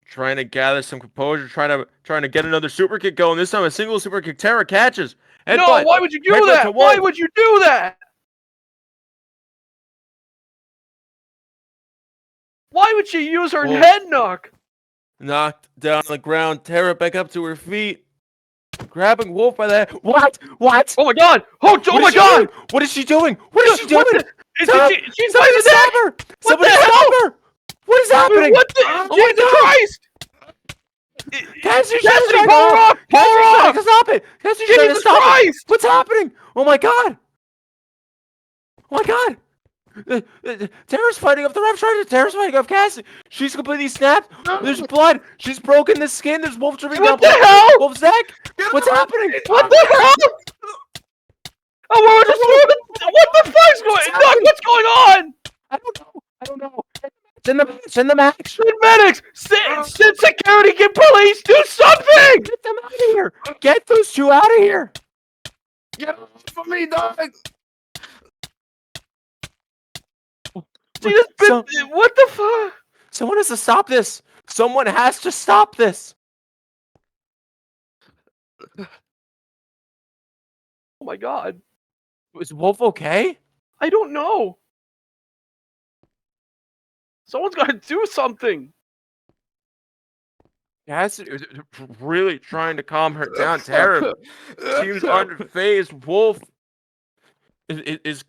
trying to gather some composure, trying to get another super kick going. This time a single super kick. Tara catches. No, why would you do that? Why would you do that? Why would she use her head knock? Knocked down on the ground. Tara back up to her feet. Grabbing Wolf by the head. What? Oh my god! Oh my god! What is she doing? What is she doing? She's by the stop her! Somebody stop her! What is happening? What the? Jesus Christ! Cassidy, pull her off! Stop it! Cassidy, Jesus Christ! What's happening? Oh my god! Oh my god! Tara's fighting up the ref. Tara's fighting up Cassidy. She's completely snapped. There's blood. She's broken the skin. There's wolf dripping down. What the hell? Wolf's neck. What's happening? What the hell? Oh, what the fuck's going on? What's going on? I don't know. It's in the match. Send medics! Send security! Get police! Do something! Get them out of here! Get those 2 out of here! Get off me, dog! What the fuck? Someone has to stop this! Someone has to stop this! Oh my god. Is Wolf okay? I don't know. Someone's got to do something. Cassidy is really trying to calm her down. Tara seems unfazed. Wolf is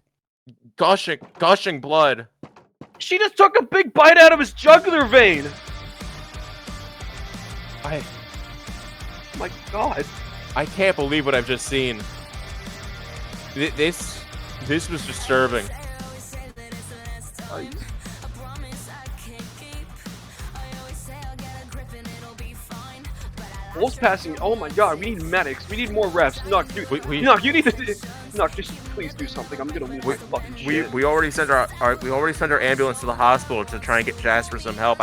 gushing blood. She just took a big bite out of his jugular vein. Oh my god. I can't believe what I've just seen. This was disturbing. Wolf's passing. Oh my god, we need medics. We need more refs. Nuck, dude. Nuck, you need to. Nuck, just please do something. I'm gonna lose my fucking shit. We already sent our ambulance to the hospital to try and get Jasper some help.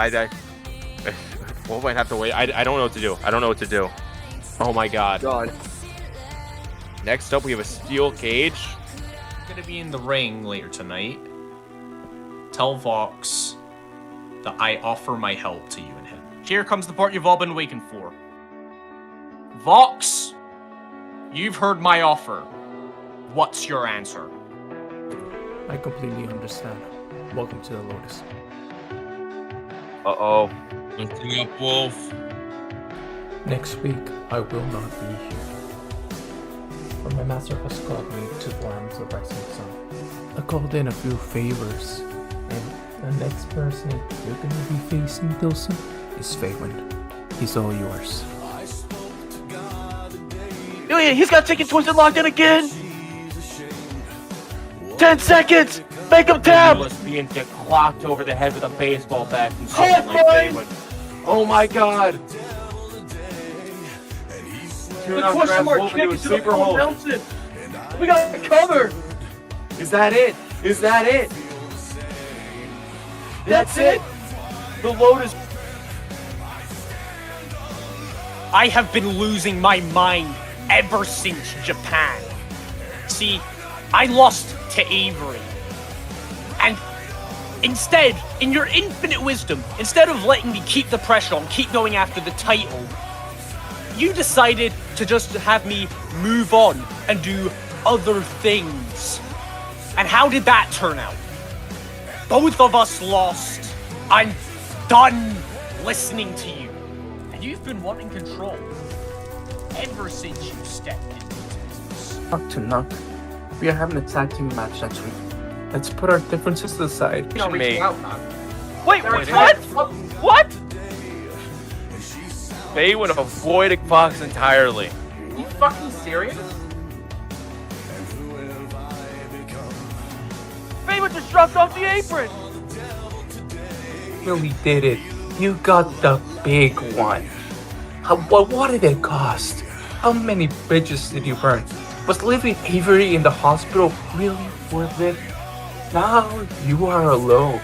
Wolf might have to wait. I don't know what to do. I don't know what to do. Oh my god. Next up, we have a steel cage. I'm gonna be in the ring later tonight. Tell Vox that I offer my help to you and him. Here comes the part you've all been waiting for. Vox, you've heard my offer. What's your answer? I completely understand. Welcome to the Lotus. Uh-oh. Lifting up Wolf. Next week, I will not be here. But my master has called me to the lands of rising sun. I called in a few favors, and the next person you're gonna be facing, Dilson, is Faywind. He's all yours. Oh yeah, he's got chicken twisted locked in again. 10 seconds. Make him tap. He was being clocked over the head with a baseball bat from someone like Faywind. Oh my god. The question mark kick into the full Nelson. We got the cover. Is that it? Is that it? That's it? The Lotus. I have been losing my mind ever since Japan. See, I lost to Avery. And Instead, in your infinite wisdom, instead of letting me keep the pressure on, keep going after the title, you decided to just have me move on and do other things. And how did that turn out? Both of us lost. I'm done listening to you. And you've been wanting control ever since you stepped into this. Knock to knock. We are having a tag team match next week. Let's put our differences to the side. Me. Wait, what? Faywind avoided Fox entirely. You fucking serious? Faywind just dropped off the apron. Really did it. You got the big one. What did it cost? How many bridges did you burn? Was leaving Avery in the hospital really worth it? Now you are alone.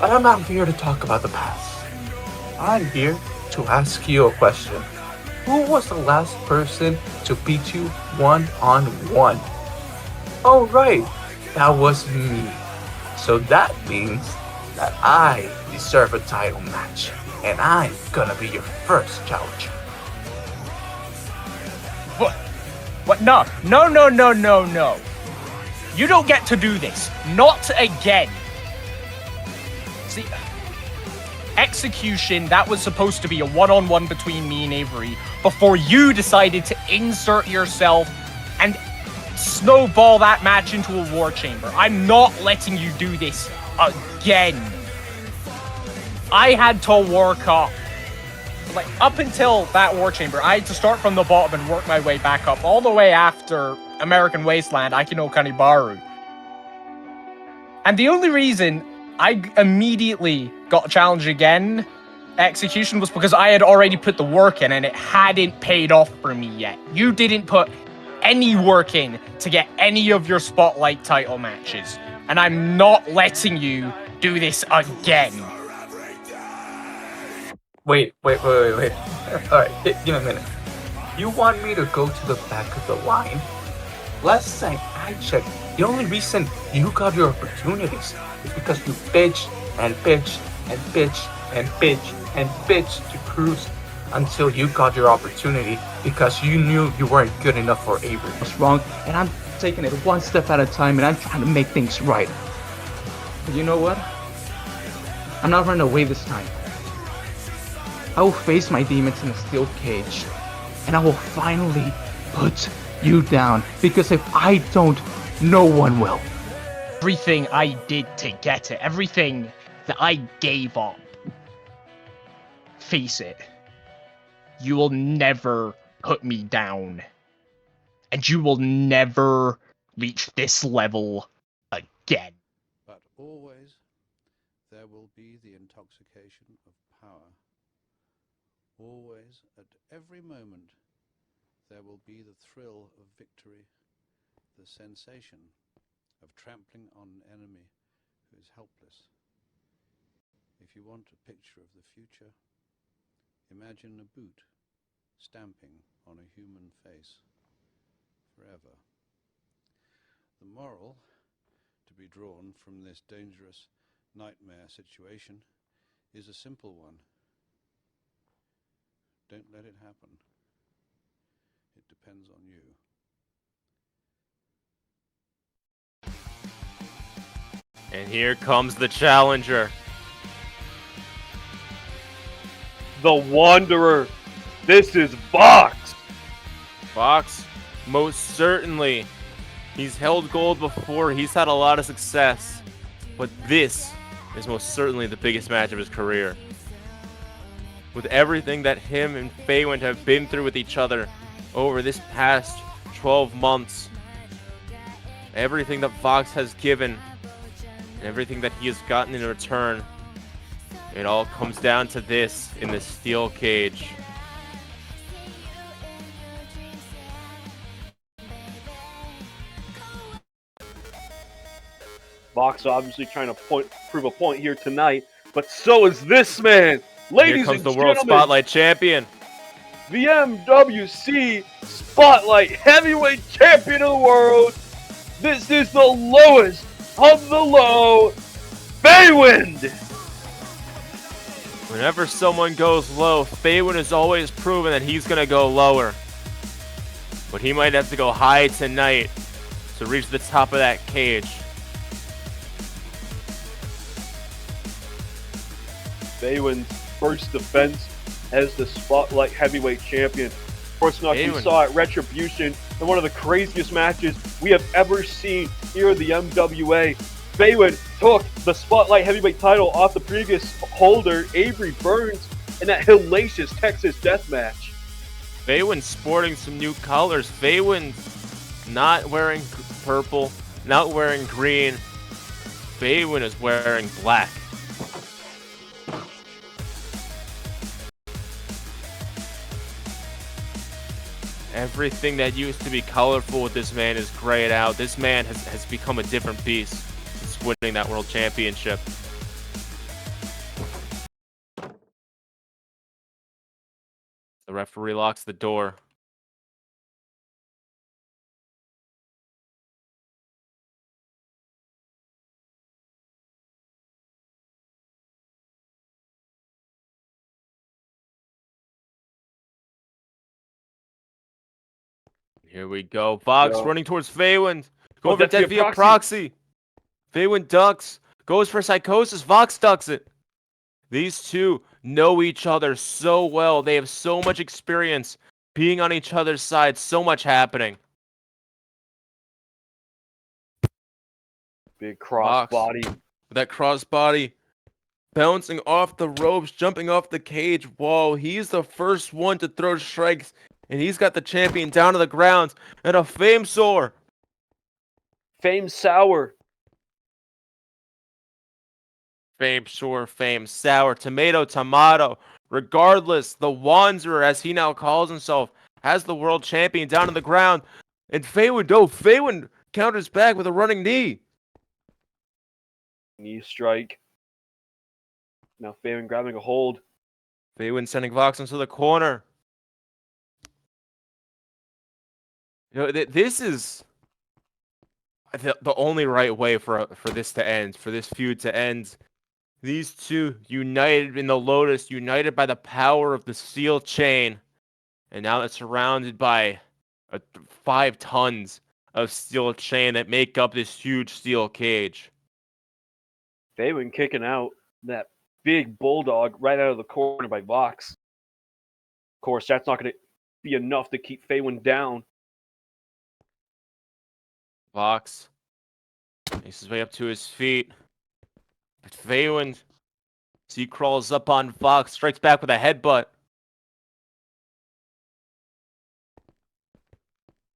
But I'm not here to talk about the past. I'm here to ask you a question. Who was the last person to beat you one-on-one? Oh right, that was me. So that means that I deserve a title match. And I'm gonna be your first challenger. What? No. You don't get to do this. Not again. See, Execution, that was supposed to be a one-on-one between me and Avery before you decided to insert yourself and snowball that match into a war chamber. I'm not letting you do this again. I had to work up. Like, up until that war chamber, I had to start from the bottom and work my way back up, all the way after American Wasteland, Akino Kanibaru. And the only reason I immediately got a challenge again, Execution, was because I had already put the work in and it hadn't paid off for me yet. You didn't put any work in to get any of your Spotlight title matches. And I'm not letting you do this again. Wait. Alright, give me a minute. You want me to go to the back of the line? Last time I checked, the only reason you got your opportunities is because you bitched and bitched and bitched and bitched and bitched to Cruz until you got your opportunity because you knew you weren't good enough for Avery. What's wrong? And I'm taking it one step at a time and I'm trying to make things right. But you know what? I'm not running away this time. I will face my demons in a steel cage, and I will finally put you down, because if I don't, no one will. Everything I did to get it, everything that I gave up, face it, you will never put me down, and you will never reach this level again. But always there will be the intoxication of power. Always, at every moment, there will be the thrill of victory, the sensation of trampling on an enemy who is helpless. If you want a picture of the future, imagine a boot stamping on a human face forever. The moral to be drawn from this dangerous nightmare situation is a simple one. Don't let it happen. It depends on you. And here comes the challenger. The Wanderer. This is Vox. Fox, most certainly. He's held gold before. He's had a lot of success. But this is most certainly the biggest match of his career. With everything that him and Faywind have been through with each other over this past 12 months, everything that Vox has given, and everything that he has gotten in return, it all comes down to this in the steel cage. Vox obviously trying to prove a point here tonight, but so is this man. Ladies Here comes and the gentlemen, World Spotlight Champion. The MWC Spotlight Heavyweight Champion of the World. This is the lowest of the low. Faywind! Whenever someone goes low, Faywind has always proven that he's going to go lower. But he might have to go high tonight to reach the top of that cage. Faywind's first defense as the Spotlight Heavyweight Champion. Of course, not you Faywind. saw at Retribution in one of the craziest matches we have ever seen here in the MWA. Faywind took the Spotlight Heavyweight title off the previous holder, Avery Burns, in that hellacious Texas death match. Faywind sporting some new colors. Faywind not wearing purple, not wearing green. Faywind is wearing black. Everything that used to be colorful with this man is grayed out. This man has become a different beast since winning that world championship. The referee locks the door. Here we go. Vox Yo. running towards Faywind. Oh, Going for that's death via via proxy. Faywind ducks. Goes for psychosis. Vox ducks it. These two know each other so well. They have so much experience being on each other's side. So much happening. Big cross Vox body. with that crossbody. Bouncing off the ropes. Jumping off the cage. Whoa. He's the first one to throw strikes. And he's got the champion down to the ground. And a fame sore. Fame sour. Fame sore, fame sour, tomato, tomato. Regardless, the Wanderer, as he now calls himself, has the world champion down to the ground. And Faywind counters back with a running knee. Knee strike. Now Faywind grabbing a hold. Faywind sending Vox into the corner. You know, this is the only right way for this to end, for this feud to end. These two united in the Lotus, united by the power of the steel chain. And now it's surrounded by 5 tons of steel chain that make up this huge steel cage. Faywind kicking out that big bulldog right out of the corner by Vox. Of course, that's not going to be enough to keep Faywind down. Vox makes his way up to his feet. But Faywind, as he crawls up on Vox, strikes back with a headbutt.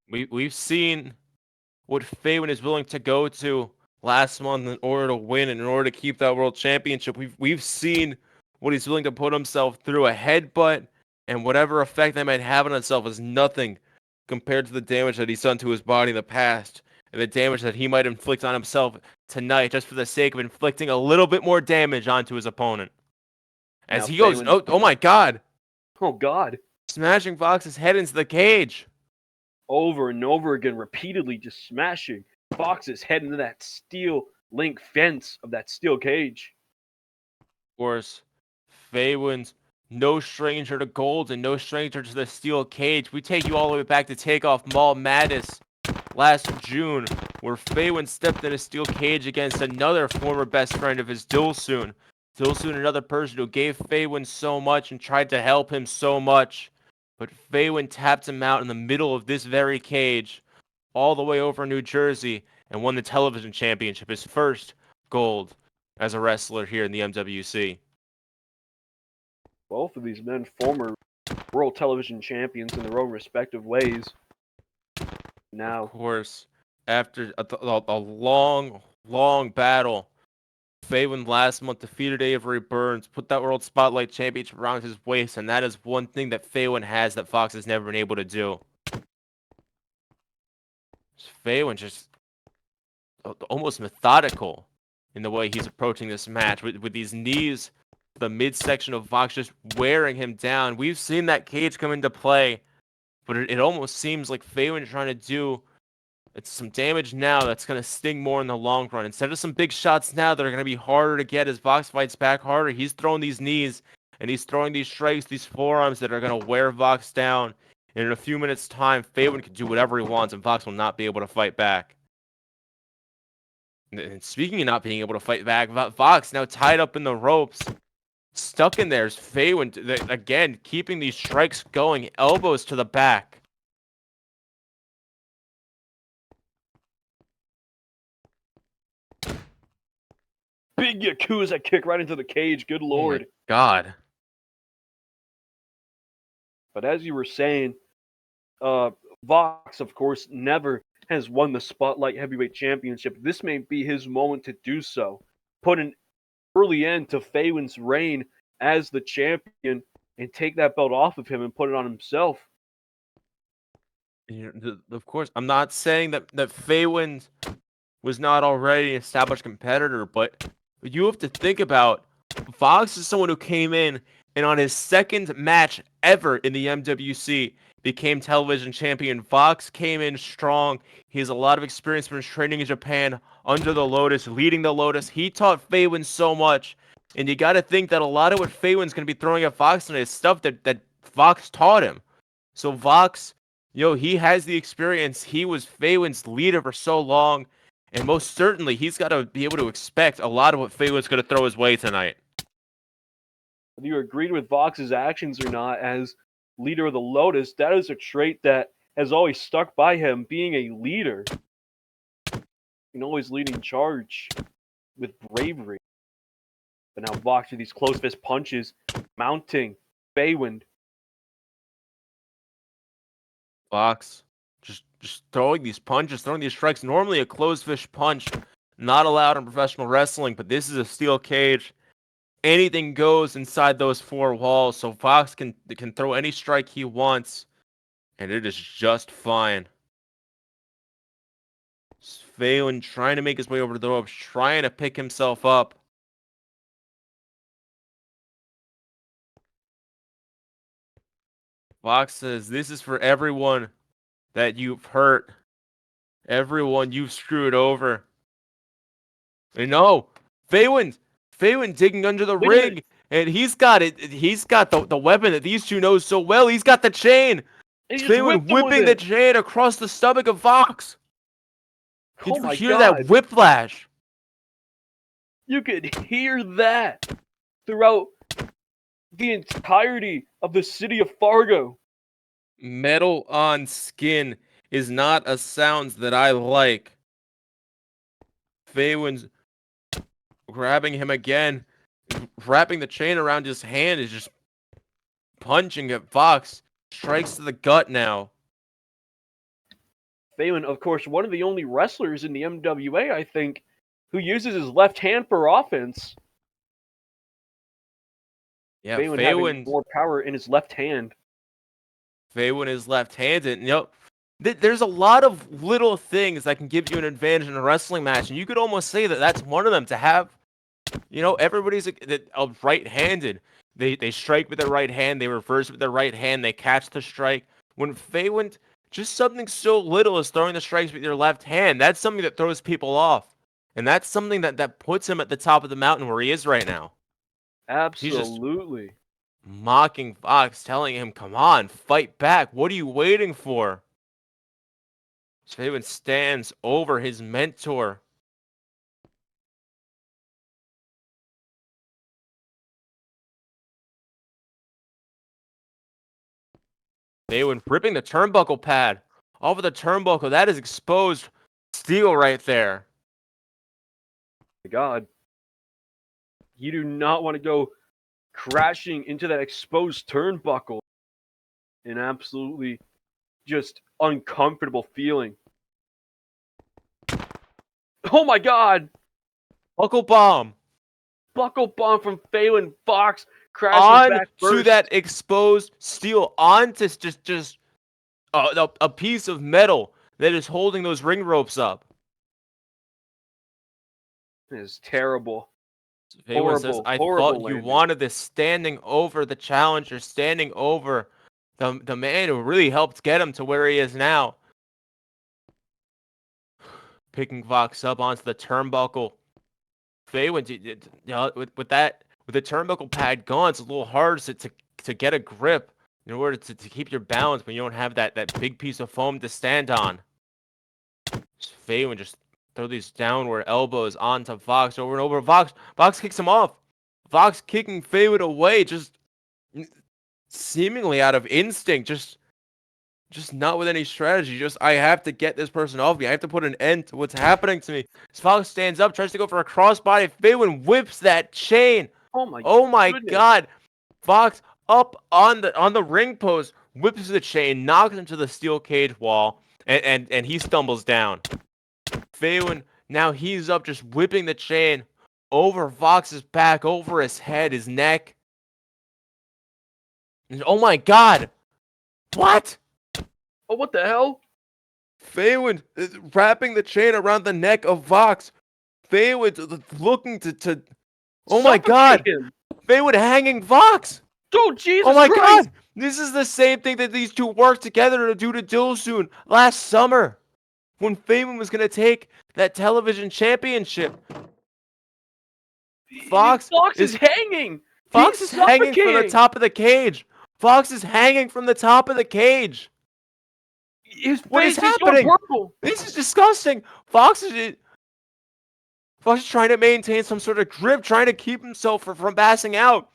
We've seen what Faywind is willing to go to last month in order to win and in order to keep that world championship. We've seen what he's willing to put himself through. A headbutt and whatever effect that might have on himself is nothing compared to the damage that he's done to his body in the past. And the damage that he might inflict on himself tonight, just for the sake of inflicting a little bit more damage onto his opponent. As Now he goes, Faywind- oh my god, Oh, God. smashing Vox's head into the cage. Over and over again, repeatedly just smashing Vox's head into that steel link fence of that steel cage. Of course, Faywind's no stranger to gold and no stranger to the steel cage. We take you all the way back to Takeoff Mall Madness last June, where Faywind stepped in a steel cage against another former best friend of his, Dilsoon. Dilsoon, another person who gave Faywind so much and tried to help him so much. But Faywind tapped him out in the middle of this very cage, all the way over New Jersey, and won the television championship, his first gold as a wrestler here in the MWC. Both of these men, former world television champions in their own respective ways. Now, Of course, after a long, long battle, Faywind last month defeated Avery Burns, put that World Spotlight Championship around his waist, and that is one thing that Faywind has that Fox has never been able to do. Faywind just almost methodical in the way he's approaching this match, with these knees, the midsection of Fox just wearing him down. We've seen that cage come into play, but it almost seems like Faywind trying to do It's some damage now that's going to sting more in the long run. Instead of some big shots now that are going to be harder to get as Vox fights back harder, he's throwing these knees and he's throwing these strikes, these forearms that are going to wear Vox down. And in a few minutes' time, Faywind can do whatever he wants and Vox will not be able to fight back. And speaking of not being able to fight back, Vox now tied up in the ropes. Stuck in there is Faywind, again, keeping these strikes going, elbows to the back. Big Yakuza kick right into the cage. Good lord. Oh my God. But as you were saying, Vox, of course, never has won the Spotlight Heavyweight Championship. This may be his moment to do so. Put an early end to Faywin's reign as the champion and take that belt off of him and put it on himself. Of course, I'm not saying that Faywind was not already an established competitor, but you have to think about Vox is someone who came in and on his second match ever in the MWC became television champion. Vox came in strong. He has a lot of experience from his training in Japan under the Lotus, leading the Lotus. He taught Faywind so much. And you got to think that a lot of what Faywind's going to be throwing at Vox tonight is stuff that Vox taught him. So Vox, he has the experience. He was Faywind's leader for so long. And most certainly, he's got to be able to expect a lot of what Faywind's going to throw his way tonight. Whether you agreed with Vox's actions or not, as leader of the Lotus, that is a trait that has always stuck by him, being a leader. And always leading charge with bravery. But now Vox with these close fist punches, mounting Faywind. Vox just throwing these punches, throwing these strikes. Normally a closed fist punch, not allowed in professional wrestling, but this is a steel cage. Anything goes inside those four walls, so Vox can throw any strike he wants, and it is just fine. Faywind trying to make his way over to the ropes, trying to pick himself up. Vox says, this is for everyone that you've hurt. Everyone you've screwed over. And no, Faywind digging under the ring. And he's got it. He's got the weapon that these two know so well. He's got the chain. Faywind whipping the chain across the stomach of Vox. You can hear that whiplash. You could hear that throughout the entirety of the city of Fargo. Metal on skin is not a sound that I like. Faywind's grabbing him again, wrapping the chain around his hand, is just punching at Vox. Strikes to the gut now. Faywind, of course, one of the only wrestlers in the MWA, I think, who uses his left hand for offense. Yeah, Faywind having more power in his left hand. Faywind is left-handed. There's a lot of little things that can give you an advantage in a wrestling match, and you could almost say that that's one of them. To have, everybody's right-handed. They strike with their right hand, they reverse with their right hand, they catch the strike. When Faywind, just something so little as throwing the strikes with your left hand, that's something that throws people off. And that's something that puts him at the top of the mountain where he is right now. Absolutely. Mocking Vox, telling him, come on, fight back. What are you waiting for? Faywind stands over his mentor. Faywind ripping the turnbuckle pad off of the turnbuckle. That is exposed steel right there. My God. You do not want to go crashing into that exposed turnbuckle. An absolutely just uncomfortable feeling. Oh my God! Buckle bomb. Buckle bomb from Faywind. Vox crashing back first. To that exposed steel, onto just a piece of metal that is holding those ring ropes up. It is terrible. Faywind says, I thought you wanted this, standing over the challenger, standing over the man who really helped get him to where he is now. picking Vox up onto the turnbuckle. Faywind, you know, with the turnbuckle pad gone, it's a little hard to get a grip in order to keep your balance when you don't have that big piece of foam to stand on. Faywind just throw these downward elbows onto Vox over and over. Vox kicks him off. Vox kicking Faywind away, just seemingly out of instinct, just not with any strategy. Just, I have to get this person off me. I have to put an end to what's happening to me. Vox stands up, tries to go for a crossbody. Faywind whips that chain. Oh my goodness. God. Vox up on the ring post, whips the chain, knocks him to the steel cage wall, and he stumbles down. Faywind, now he's up, just whipping the chain over Vox's back, over his head, his neck. And, oh my God. What? Oh, what the hell? Faywind wrapping the chain around the neck of Vox. Faywind looking to oh my God. Faywind hanging Vox. Oh, Jesus Oh my Christ. God. This is the same thing that these two worked together to do to Dilsoon last summer, when Faywind was going to take that television championship. Vox is hanging. Vox He's is hanging from the suffocating. top of the cage. Vox is hanging from the top of the cage. His What is face is happening? so purple. This is disgusting. Vox is trying to maintain some sort of grip, trying to keep himself from passing out.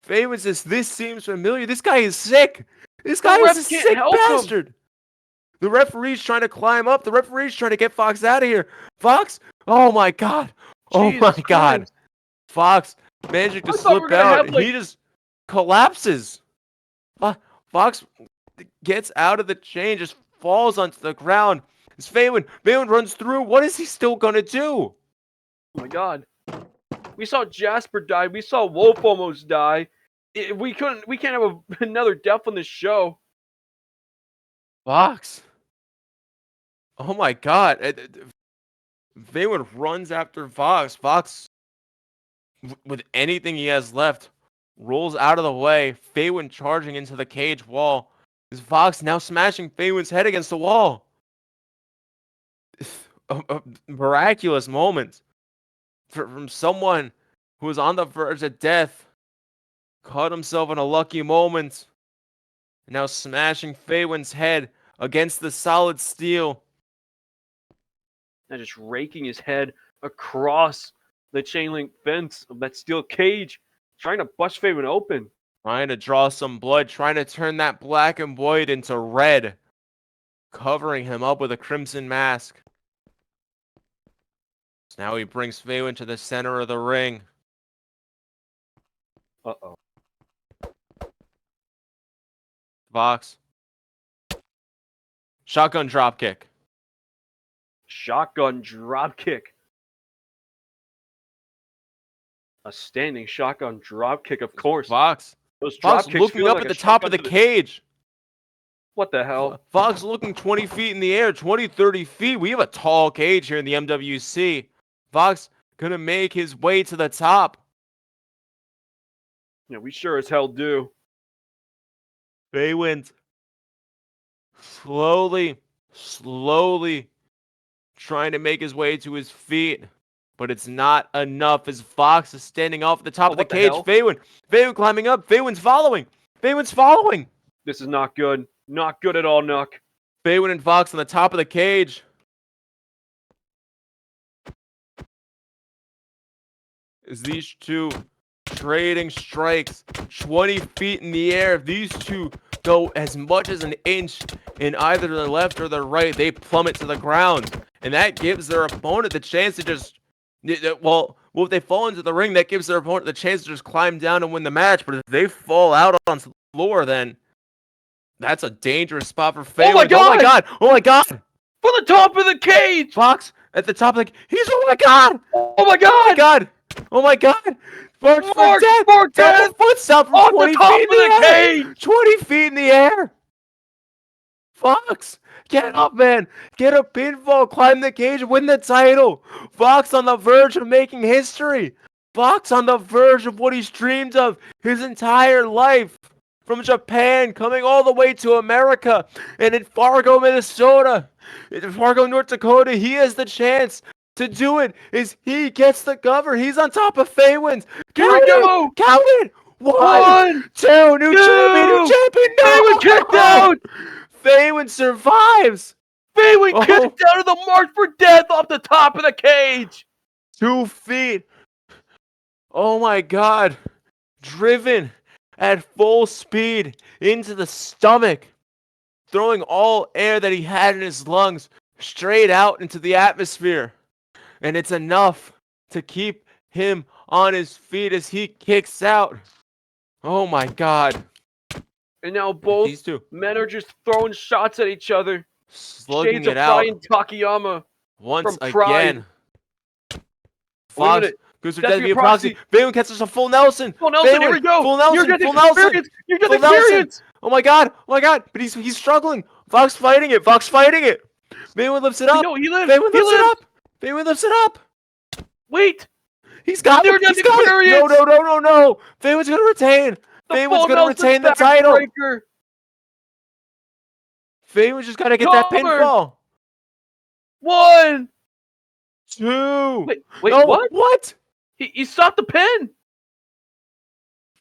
Faywind says, this seems familiar. This guy is sick. This guy is a refs can't sick help him. bastard. The referee's trying to climb up. The referee's trying to get Vox out of here. Vox, oh my God. Oh my Jesus God. Christ. Vox managing to I thought we slip were gonna out. have, like- He just collapses. Vox gets out of the chain, just falls onto the ground. It's Faywind. Faywind runs through. What is he still gonna do? Oh my God. We saw Jasper die. We saw Wolf almost die. We can't have another death on this show. Vox. Oh my God. Faywind runs after Vox. Vox, with anything he has left, rolls out of the way. Faywind charging into the cage wall. Is Vox now smashing Faywind's head against the wall? A miraculous moment from someone who was on the verge of death, caught himself in a lucky moment, and now smashing Faywind's head against the solid steel. And just raking his head across the chain link fence of that steel cage, trying to bust Faywind open. Trying to draw some blood, trying to turn that black and white into red, covering him up with a crimson mask. So now he brings Faywind to the center of the ring. Uh-oh. Vox. Shotgun dropkick. Shotgun dropkick. A standing shotgun dropkick, of course. Vox. Those Vox dropkicks looking feel up like at a the top of shotgun the to cage. What the hell? Vox looking 20 feet in the air, 20, 30 feet. We have a tall cage here in the MWC. Vox gonna make his way to the top. Yeah, we sure as hell do. Faywind slowly trying to make his way to his feet, but it's not enough as Vox is standing off the top of the what the cage. hell? Faywind climbing up. Faywind's following. This is not good. Not good at all, Nook. Faywind and Vox on the top of the cage. As these two trading strikes 20 feet in the air. If these two go as much as an inch in either the left or the right, they plummet to the ground. And that gives their opponent the chance to just, well, if they fall into the ring, that gives their opponent the chance to just climb down and win the match. But if they fall out on the floor, then that's a dangerous spot for Faywind. Oh my God! Oh my God! Oh my God! For the top of the cage! Vox at the top of the he's oh my God! Oh my God! Oh my God! Oh my God! Mark for death! Double foot stomp from Off 20 the top feet of in the the air! cage! 20 feet in the air! Vox! Get up, man! Get a pinfall, climb the cage, win the title! Vox on the verge of making history! Vox on the verge of what he's dreamed of his entire life! from Japan coming all the way to America. And in Fargo, Minnesota, in Fargo, North Dakota, he has the chance to do it. Is he gets the cover. He's on top of Faywind. Here we go. Count it. One, 2, new champion. No! Faywind kicked out. Faywind survives. Faywind kicked out of the mark for death off the top of the cage. 2 feet. Oh my God. Driven at full speed into the stomach, throwing all air that he had in his lungs straight out into the atmosphere. And it's enough to keep him on his feet as he kicks out. Oh my God. And now both These two men are just throwing shots at each other. slugging Shades it of out Brian Takayama. once from Pride. again. Fox minute. goes for That's Deadly your proxy. Faywind catches a full Nelson. Full Nelson, here Faywind, we go. Full Nelson. You're getting Full Nelson. experience. You're getting Full Nelson. experience. Oh my God. But he's struggling. Fox fighting it. Faywind lifts it up. No, he lives. Faywind He lifts it lives. up. Faywind lifts it up. Wait. He's got They're it. getting He's got it. experience. No. Faywind gonna retain. Faywind gonna retain the title. Faywind just gotta get that Cover. pinfall. 1, 2. Wait, No, what? What? He stopped the pin.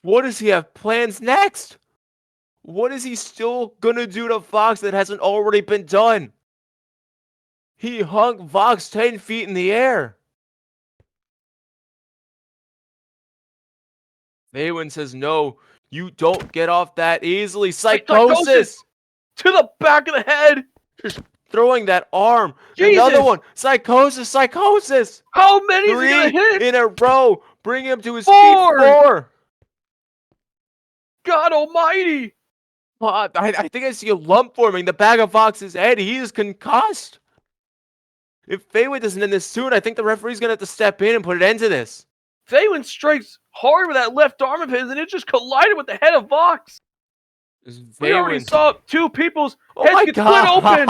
What does he have plans next? What is he still gonna do to Fox that hasn't already been done? He hung Fox 10 feet in the air. Faywind says, no, you don't get off that easily. Psychosis! To the back of the head. Just throwing that arm. Jesus. Another one. Psychosis. How many is he 3 gonna hit? in a row. Bring him to his 4. feet. 4. God almighty. I think I see a lump forming the back of Fox's head. He is concussed. If Faywind doesn't end this soon, I think the referee's going to have to step in and put an end to this. Faywind strikes hard with that left arm of his, and it just collided with the head of Vox. We already saw two people's heads get split open.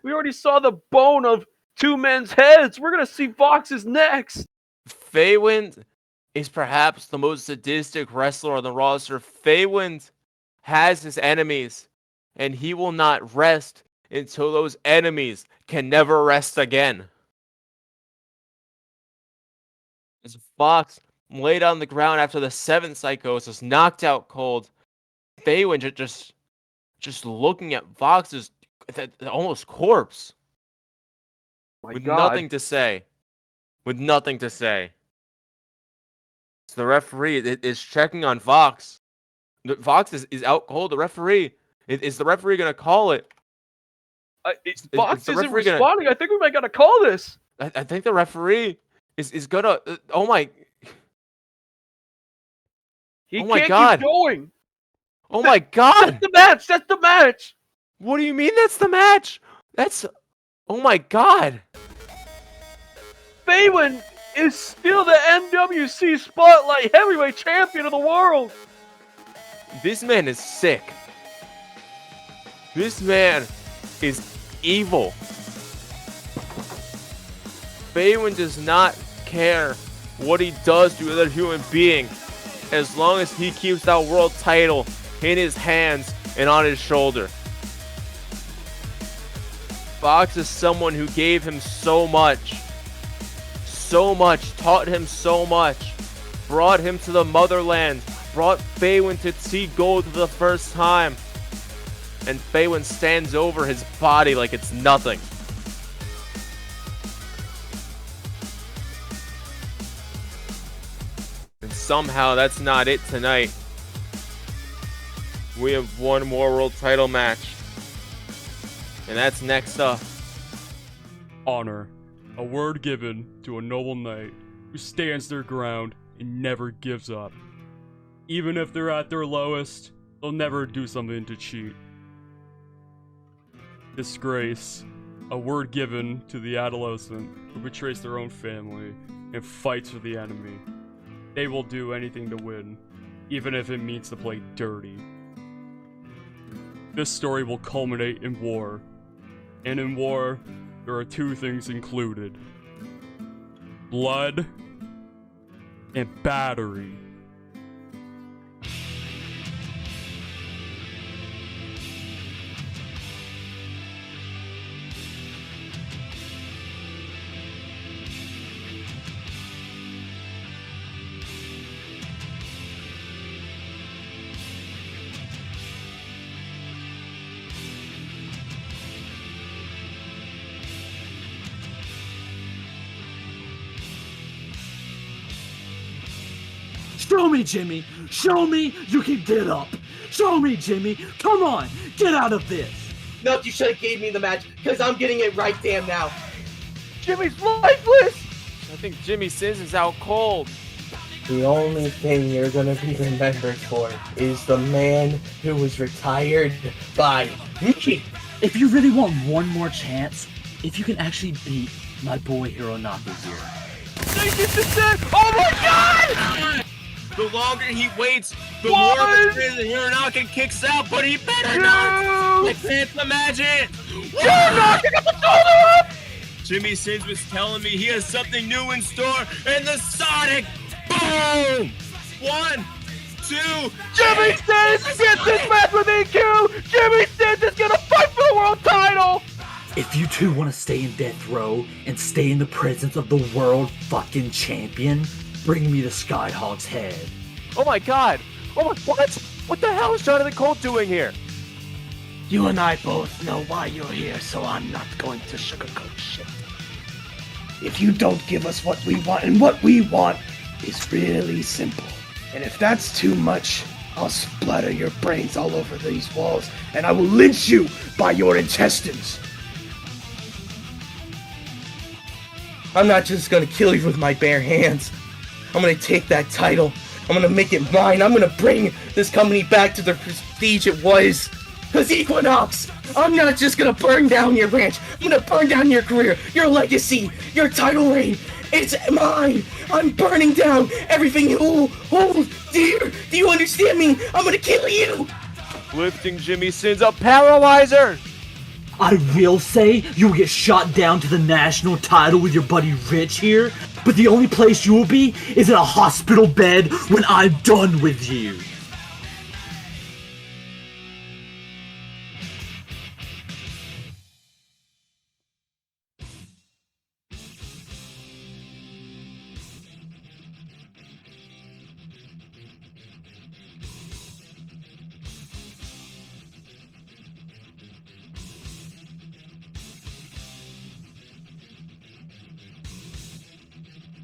We already saw the bone of two men's heads. We're going to see Vox's next. Faywind is perhaps the most sadistic wrestler on the roster. Faywind has his enemies, and he will not rest until those enemies can never rest again. As Fox laid on the ground after the 7th psychosis, knocked out cold, Faywind just looking at Fox's almost corpse. With nothing to say. With nothing to say. So the referee is checking on Fox. Fox is out cold. The referee, is the referee going to call it? Fox isn't responding. I think we might got to call this. I think the referee is going to... oh my... He oh my can't God. keep going. Oh my God. That's the match. That's the match. What do you mean that's the match? That's... oh my God. Faywind is still the NWC Spotlight Heavyweight Champion of the world. This man is sick. This man is evil. Faywind does not care what he does to another human being as long as he keeps that world title in his hands and on his shoulder. Fox is someone who gave him so much, taught him so much, brought him to the motherland, brought Faywind to see gold for the first time, and Faywind stands over his body like it's nothing. And somehow that's not it tonight. We have one more world title match, and that's next up. Honor. A word given to a noble knight who stands their ground and never gives up. Even if they're at their lowest, they'll never do something to cheat. Disgrace. A word given to the adolescent who betrays their own family and fights for the enemy. They will do anything to win, even if it means to play dirty. This story will culminate in war. And in war, there are two things included: blood and battery. Show me, Jimmy. Show me you can get up. Show me, Jimmy. Come on, get out of this. No, you should have gave me the match, because I'm getting it right damn now. Jimmy's lifeless! I think Jimmy Sins is out cold. The only thing you're gonna be remembered for is the man who was retired by me. If you really want one more chance, if you can actually beat my boy Hironaka here. Oh my god! The longer he waits, the more the Hironaka kicks out, but he better not! I can't imagine! Hironaka got the shoulder up! Jimmy Sins was telling me he has something new in store, and the Sonic boom! 1, 2, Jimmy Sins gets this match with EQ! Jimmy Sins is gonna fight for the world title! If you two want to stay in death row and stay in the presence of the world fucking champion, bring me the Skyhawk's head. Oh my god! Oh my, what? What the hell is Jonathan Colt doing here? You and I both know why you're here, so I'm not going to sugarcoat shit. If you don't give us what we want, and what we want is really simple. And if that's too much, I'll splatter your brains all over these walls, and I will lynch you by your intestines. I'm not just gonna kill you with my bare hands. I'm gonna take that title. I'm gonna make it mine. I'm gonna bring this company back to the prestige it was. Cause Equinox, I'm not just gonna burn down your ranch. I'm gonna burn down your career, your legacy, your title reign. It's mine. I'm burning down everything you hold dear. Do you understand me? I'm gonna kill you. Lifting Jimmy Sins up, paralyzer. I will say you'll get shot down to the national title with your buddy Rich here, but the only place you will be is in a hospital bed when I'm done with you.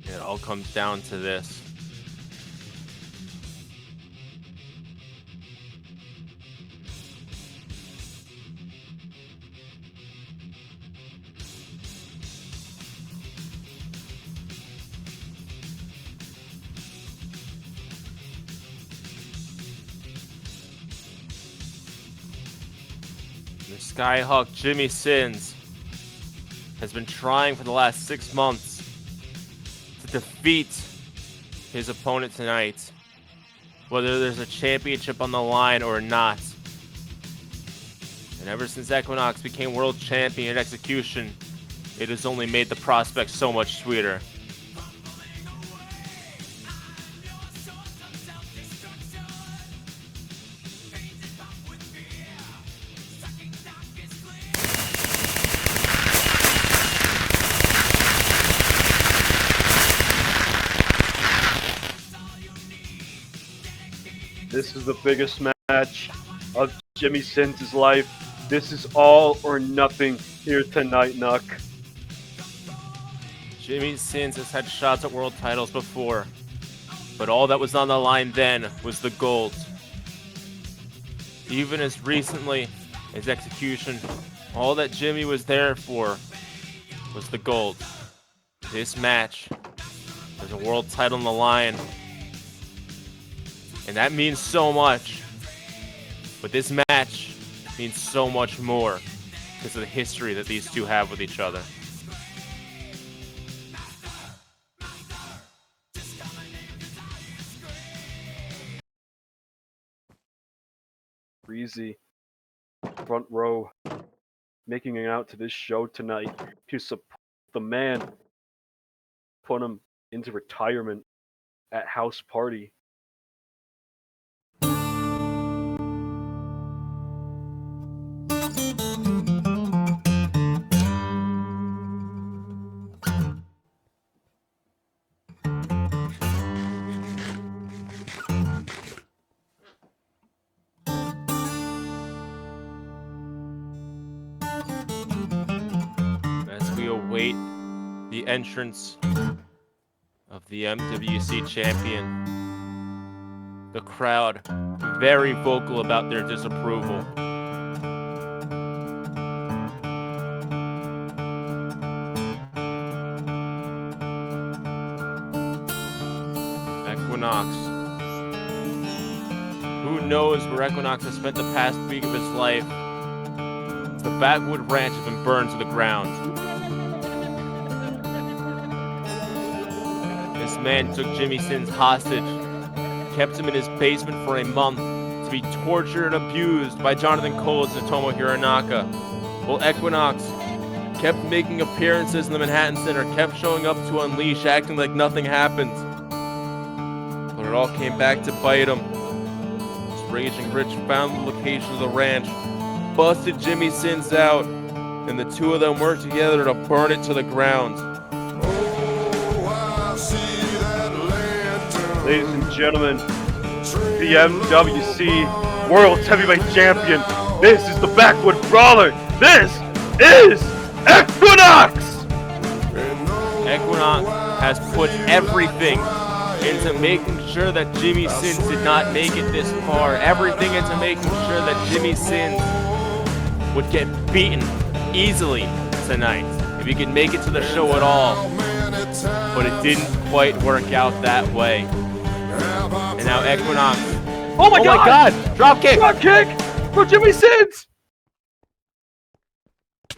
It all comes down to this. The Skyhawk Jimmy Sins has been trying for the last 6 months to defeat his opponent tonight, whether there's a championship on the line or not. And ever since Equinox became world champion at Execution, it has only made the prospect so much sweeter. This is the biggest match of Jimmy Sins' life. This is all or nothing here tonight, Nuck. Jimmy Sins has had shots at world titles before, but all that was on the line then was the gold. Even as recently as Execution, all that Jimmy was there for was the gold. This match, there's a world title on the line, and that means so much. But this match means so much more because of the history that these two have with each other. Breezy, front row, making it out to this show tonight to support the man, put him into retirement at House Party. As we await the entrance of the MWC champion, the crowd very vocal about their disapproval. Equinox. Who knows where Equinox has spent the past week of his life? The Backwood Ranch has been burned to the ground. This man took Jimmy Sins hostage, kept him in his basement for a month to be tortured and abused by Jonathan Coles and Tomo Hironaka. While Equinox kept making appearances in the Manhattan Center, kept showing up to Unleash, acting like nothing happened. But it all came back to bite him. This Raging Rich found the location of the ranch, busted Jimmy Sins out, and the two of them worked together to burn it to the ground. Ladies and gentlemen, the MWC World Heavyweight Champion. This is the Backwood Brawler. This is Equinox! Equinox has put everything into making sure that Jimmy Sins did not make it this far. Everything into making sure that Jimmy Sins would get beaten easily tonight if he could make it to the show at all. But it didn't quite work out that way. And now Equinox. Oh my god! Drop kick! Drop kick for Jimmy Sins!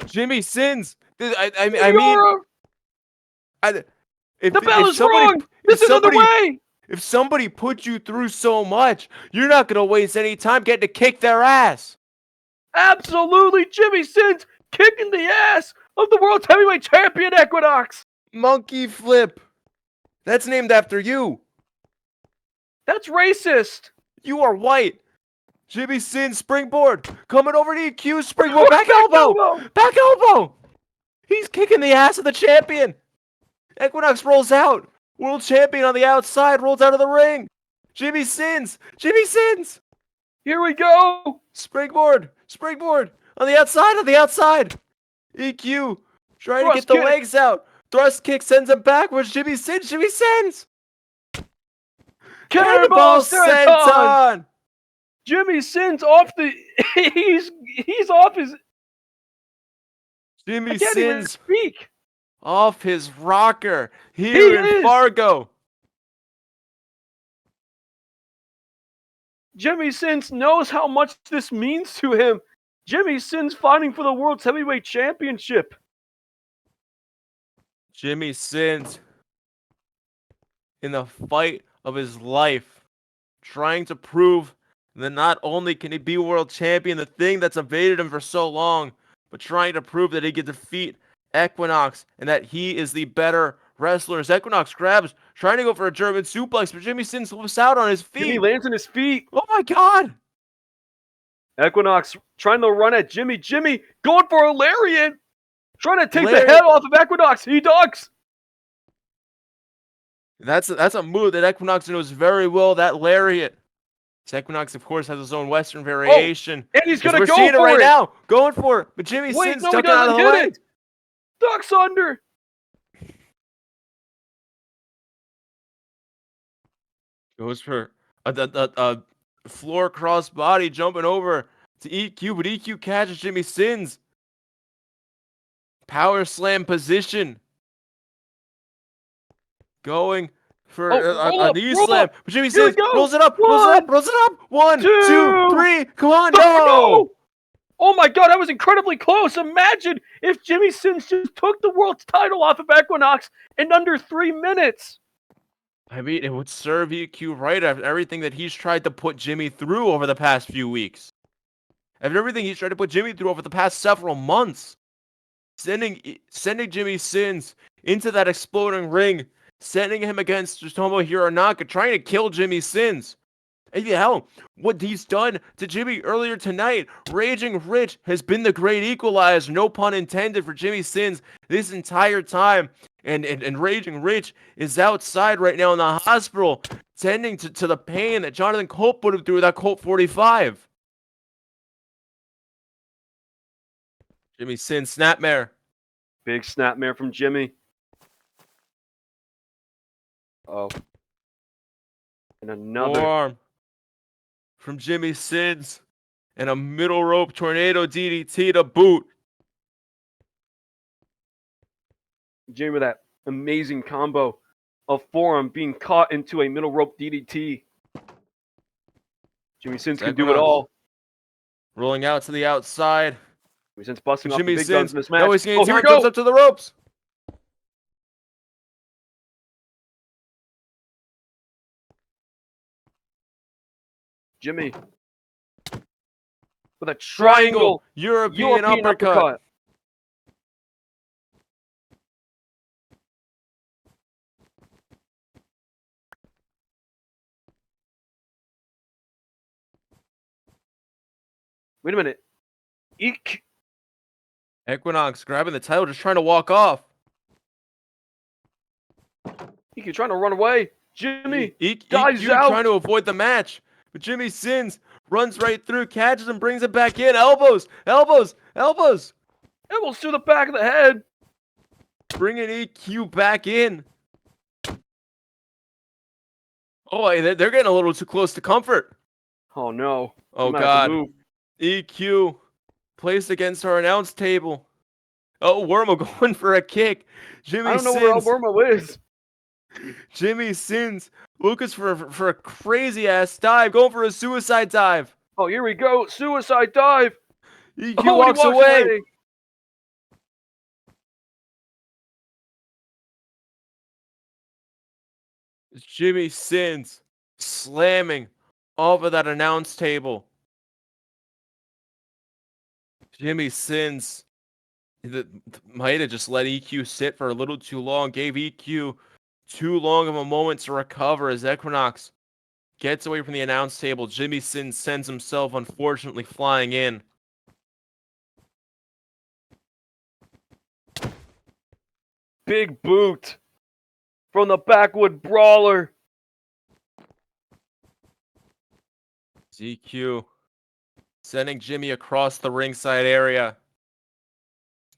Jimmy Sins! I mean, the bell is wrong! This is the way! If somebody put you through so much, you're not going to waste any time getting to kick their ass. Absolutely, Jimmy Sins kicking the ass of the World Heavyweight Champion Equinox! Monkey flip. That's named after you. That's racist. You are white. Jimmy Sins springboard. Coming over to EQ springboard. Back elbow. Back elbow. He's kicking the ass of the champion. Equinox rolls out. World champion on the outside rolls out of the ring. Jimmy Sins. Jimmy Sins. Here we go. Springboard. Springboard. On the outside. On the outside. EQ. Trying to get the legs out. Thrust kick sends him backwards. Jimmy Sins. Jimmy Sins. Cannonball senton! Jimmy Sins off the. He's off his. Jimmy I can't even Sins speak. Off his rocker here in Fargo. Jimmy Sins knows how much this means to him. Jimmy Sins fighting for the World's Heavyweight Championship. Jimmy Sins in the fight of his life, trying to prove that not only can he be world champion, the thing that's evaded him for so long, but trying to prove that he can defeat Equinox and that he is the better wrestler. As Equinox grabs, trying to go for a German suplex, but Jimmy Sins slips out on his feet. Jimmy lands on his feet. Oh my god! Equinox trying to run at Jimmy. Jimmy going for a lariat. Trying to take the head off of Equinox. He ducks. That's a move that Equinox knows very well, that lariat. Equinox, of course, has his own Western variation. And he's going to go for it right now. Going for it. But Jimmy Sins ducking out of the way. Ducks under. Goes for a floor cross body, jumping over to EQ, but EQ catches Jimmy Sins. Power slam position. Going for a knee slam. But Jimmy Sins rolls it up, rolls it up. 1, 2, 3. Come on, no! Oh my god, that was incredibly close. Imagine if Jimmy Sins just took the world's title off of Equinox in under 3 minutes. I mean, it would serve EQ right after everything that he's tried to put Jimmy through over the past few weeks. After everything he's tried to put Jimmy through over the past several months. Sending Jimmy Sins into that exploding ring. Sending him against Tomo Hironaka. Trying to kill Jimmy Sins. And hell, what he's done to Jimmy earlier tonight. Raging Rich has been the great equalizer. No pun intended for Jimmy Sins this entire time. And Raging Rich is outside right now in the hospital, tending to the pain that Jonathan Colt put him through with that Colt 45. Jimmy Sins, snapmare. Big snapmare from Jimmy. Oh. And another. Forearm. from Jimmy Sins. And a middle rope tornado DDT to boot. Jimmy with that amazing combo of forearm being caught into a middle rope DDT. Jimmy Sins can do it all. Rolling out to the outside. Jimmy Sins busting off the Jimmy big guns Sins, in this match. no wasting any Here we time, jumps go. up to the ropes. Jimmy with a triangle European uppercut. Wait a minute. Eek. Equinox grabbing the title, just trying to walk off. Eek, you're trying to run away. Jimmy, Guys guys out. trying to avoid the match. But Jimmy Sins runs right through, catches and brings it back in. Elbows, elbows, elbows. Elbows to the back of the head. Bringing EQ back in. Oh, they're getting a little too close to comfort. Oh, no. Oh, Might have to God. move. EQ placed against our announce table. Oh, Wormo going for a kick. Jimmy I don't know Sins. where El Wormo is. Jimmy Sins. Lucas for a crazy ass dive. Going for a suicide dive. Oh, here we go. Suicide dive. EQ Oh, walks he walks away. Jimmy Sins slamming off of that announce table. Jimmy Sins might have just let EQ sit for a little too long, gave EQ too long of a moment to recover as Equinox gets away from the announce table. Jimmy Sins sends himself, unfortunately, flying in. Big boot from the backwood brawler. EQ sending Jimmy across the ringside area.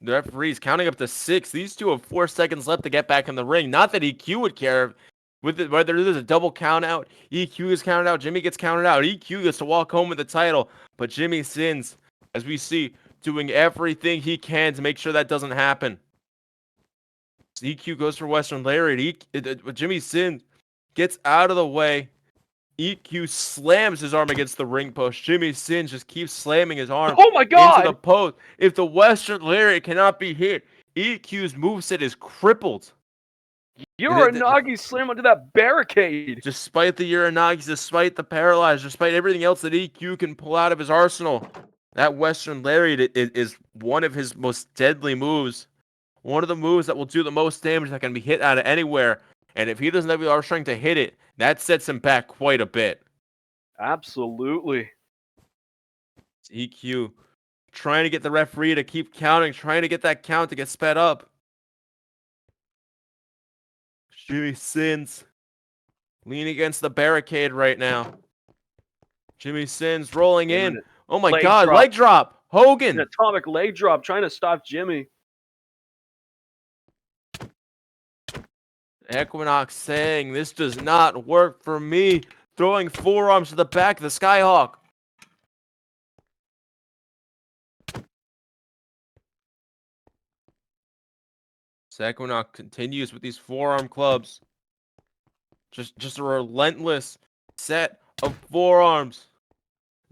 The referee's counting up to 6. These two have 4 seconds left to get back in the ring. Not that EQ would care whether there's a double count out. EQ is counted out. Jimmy gets counted out. EQ gets to walk home with the title. But Jimmy Sins, as we see, doing everything he can to make sure that doesn't happen. EQ goes for Western Lariat. Jimmy Sins gets out of the way. EQ slams his arm against the ring post. Jimmy Sins just keeps slamming his arm Oh my God! into the post. If the Western Lariat cannot be hit, EQ's moveset is crippled. Uranagi slam onto that barricade. Despite the Uranagi, despite the paralyzed, despite everything else that EQ can pull out of his arsenal, that Western Lariat is one of his most deadly moves. One of the moves that will do the most damage that can be hit out of anywhere. And if he doesn't have the arm strength to hit it, that sets him back quite a bit. Absolutely. EQ trying to get the referee to keep counting, trying to get that count to get sped up. Jimmy Sins leaning against the barricade right now. Jimmy Sins rolling in. Oh my God, leg drop. Hogan. An atomic leg drop trying to stop Jimmy. Equinox saying, this does not work for me. Throwing forearms to the back of the Skyhawk. Equinox continues with these forearm clubs. Just a relentless set of forearms.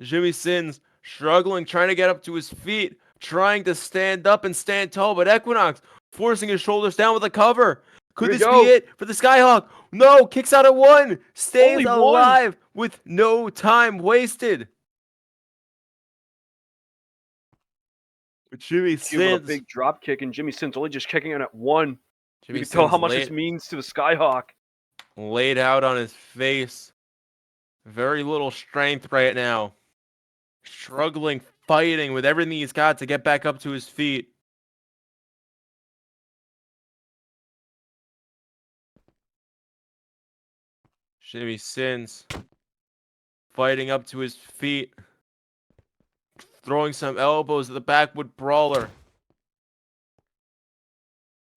Jimmy Sins struggling, trying to get up to his feet, trying to stand up and stand tall, but Equinox forcing his shoulders down with a cover. Could this be it for the Skyhawk? No, kicks out at 1. Stays alive with no time wasted. But Jimmy Sins with a big drop kick, and Jimmy Sins only just kicking out at 1. Jimmy you can tell how Sins much this means to the Skyhawk. Laid out on his face. Very little strength right now. Struggling, fighting with everything he's got to get back up to his feet. Jimmy Sins fighting up to his feet. Throwing some elbows at the backwood brawler.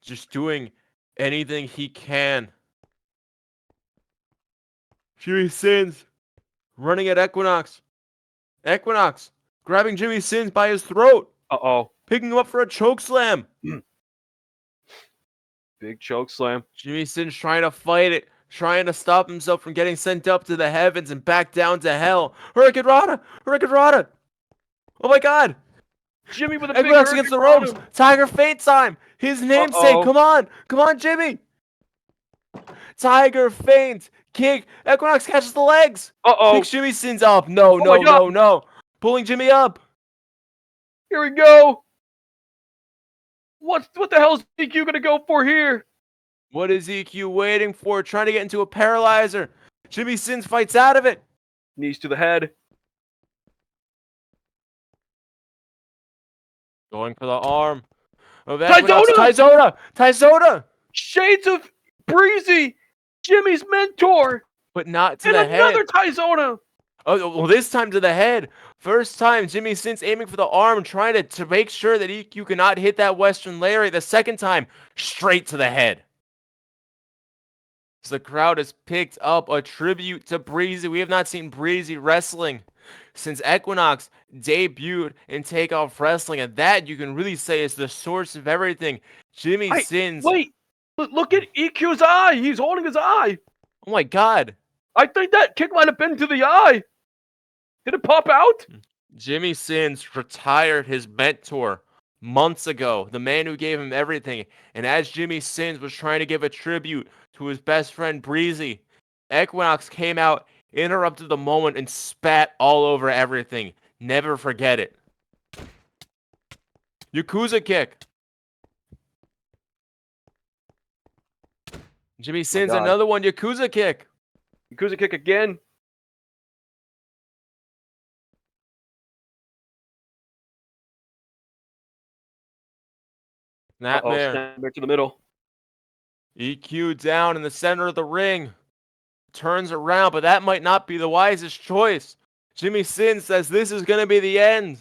Just doing anything he can. Jimmy Sins running at Equinox. Equinox grabbing Jimmy Sins by his throat, Uh-oh. picking him up for a choke slam. Big choke slam. Jimmy Sins trying to fight it, trying to stop himself from getting sent up to the heavens and back down to hell. Hurricane Rana! Hurricane Rana! Oh my god! Jimmy with a big Equinox against the ropes. Tiger Feint time. His namesake. Uh-oh. Come on. Come on, Jimmy. Tiger Feint. Kick. Equinox catches the legs. Uh-oh. Picks Jimmy Sins up. No, my no, God. no, no. Pulling Jimmy up. Here we go. What the hell is EQ gonna go for here? What is EQ waiting for? Trying to get into a paralyzer. Jimmy Sins fights out of it. Knees to the head. Going for the arm of Equinox. Tyzona. Shades of Breezy. Jimmy's mentor. But not to And the head. another Tyzona. Oh, well, this time to the head. First time, Jimmy Sins aiming for the arm, trying to make sure that EQ cannot hit that Western Lariat. The second time, straight to the head. So the crowd has picked up a tribute to Breezy. We have not seen Breezy wrestling since Equinox debuted in Takeoff Wrestling. And that, you can really say, is the source of everything. Jimmy Sins. Wait. Look at EQ's eye. He's holding his eye. Oh, my God. I think that kick might have been to the eye. Did it pop out? Jimmy Sins retired his mentor months ago, the man who gave him everything. And as Jimmy Sins was trying to give a tribute to his best friend Breezy, Equinox came out, interrupted the moment, and spat all over everything. Never forget it. Yakuza kick. Jimmy Sins, God. another one. Yakuza kick. Yakuza kick again. Snapmare. Snapmare to the middle. EQ down in the center of the ring. Turns around, but that might not be the wisest choice. Jimmy Sins says this is going to be the end.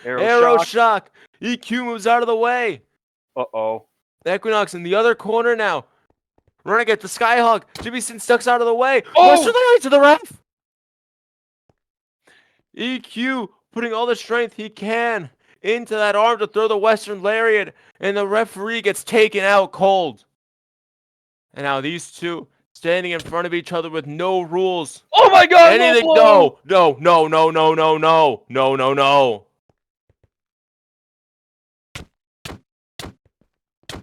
Arrow shock. EQ moves out of the way. Uh-oh. Equinox in the other corner now. Running at the Skyhawk. Jimmy Sins ducks out of the way. Oh! Western Lariat to the ref. EQ putting all the strength he can into that arm to throw the Western Lariat, and the referee gets taken out cold. And now these two standing in front of each other with no rules. Oh my God! Anything? No. No.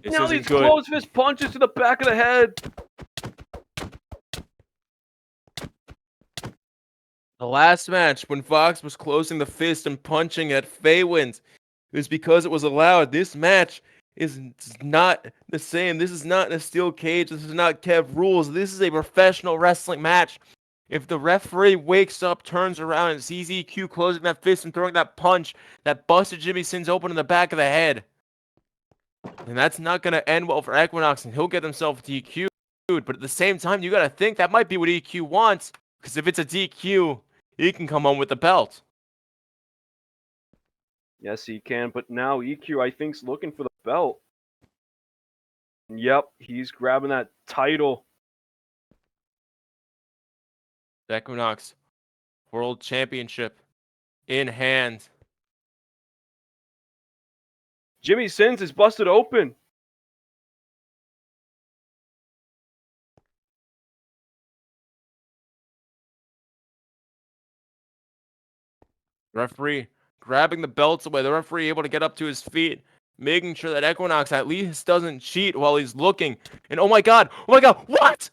This Now isn't these good. close fist punches to the back of the head. The last match, when Fox was closing the fist and punching at Faywind, it was because it was allowed. This match is not the same. This is not in a steel cage. This is not Kev Rules. This is a professional wrestling match. If the referee wakes up, turns around, and sees EQ closing that fist and throwing that punch that busted Jimmy Sins open in the back of the head, and that's not going to end well for Equinox, and he'll get himself DQ'd. But at the same time, you got to think that might be what EQ wants, because if it's a DQ, he can come home with the belt. Yes, he can, but now EQ, I think, is looking for the belt. Yep, he's grabbing that title. Equinox World Championship in hand. Jimmy Sins is busted open. Referee grabbing the belts away. The referee able to get up to his feet, making sure that Equinox at least doesn't cheat while he's looking. And oh my God, what?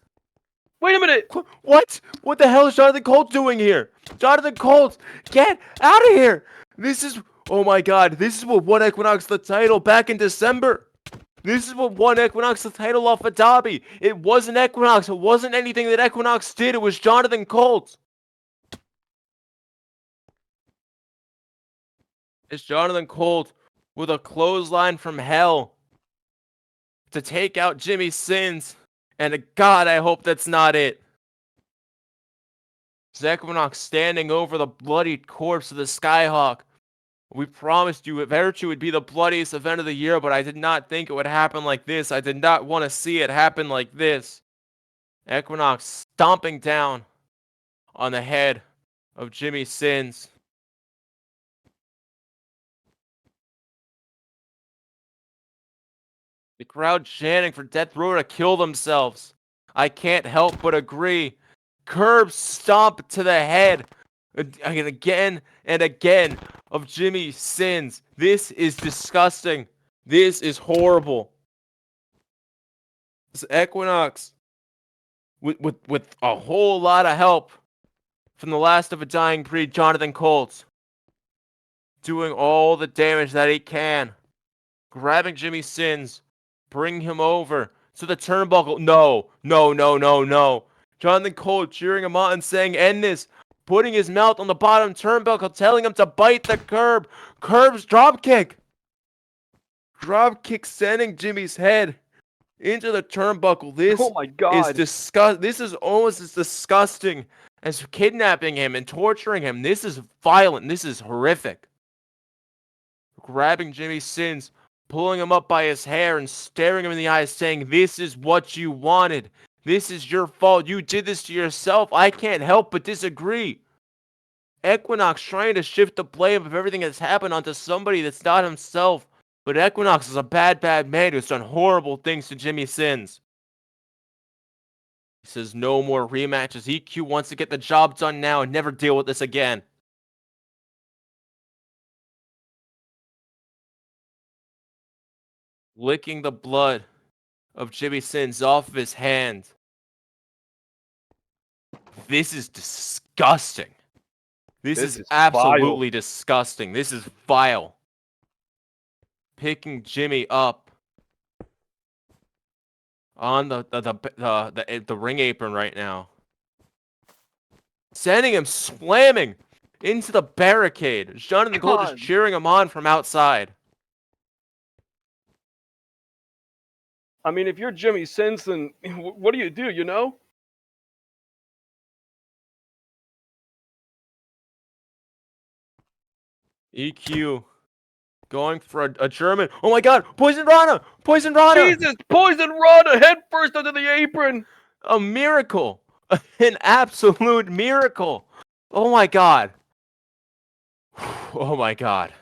Wait a minute. What? What the hell is Jonathan Colt doing here? Jonathan Colt, get out of here. This is, oh my God, this is what won Equinox the title back in December. This is what won Equinox the title off of Dobby. It wasn't Equinox. It wasn't anything that Equinox did. It was Jonathan Colt. It's Jonathan Colt with a clothesline from hell to take out Jimmy Sins. And God, I hope that's not it. Equinox standing over the bloodied corpse of the Skyhawk. We promised you Virtue would be the bloodiest event of the year, but I did not think it would happen like this. I did not want to see it happen like this. Equinox stomping down on the head of Jimmy Sins. The crowd chanting for Death Row to kill themselves. I can't help but agree. Curb stomp to the head. Again and again of Jimmy Sins. This is disgusting. This is horrible. This Equinox with a whole lot of help from the last of a dying breed, Jonathan Colt, doing all the damage that he can, grabbing Jimmy Sins, bring him over to the turnbuckle. No. Jonathan Colt cheering him on and saying, end this, putting his mouth on the bottom turnbuckle, telling him to bite the curb. Curb's dropkick. Dropkick sending Jimmy's head into the turnbuckle. This Oh my God. This is almost as disgusting as kidnapping him and torturing him. This is violent. This is horrific. Grabbing Jimmy Sins, pulling him up by his hair and staring him in the eyes, saying, this is what you wanted. This is your fault. You did this to yourself. I can't help but disagree. Equinox trying to shift the blame of everything that's happened onto somebody that's not himself. But Equinox is a bad man who's done horrible things to Jimmy Sins. He says no more rematches. EQ wants to get the job done now and never deal with this again. Licking the blood of Jimmy Sins off of his hand. This is disgusting. This is absolutely disgusting. This is vile. Picking Jimmy up on the ring apron right now. Sending him slamming into the barricade. Jonathan Colt is cheering him on from outside. I mean, if you're Jimmy Sins, then what do, you know? EQ going for a German. Oh my God! Poison Rana! Poison Rana! Jesus! Poison Rana head first under the apron! A miracle! An absolute miracle! Oh my God! Oh my God!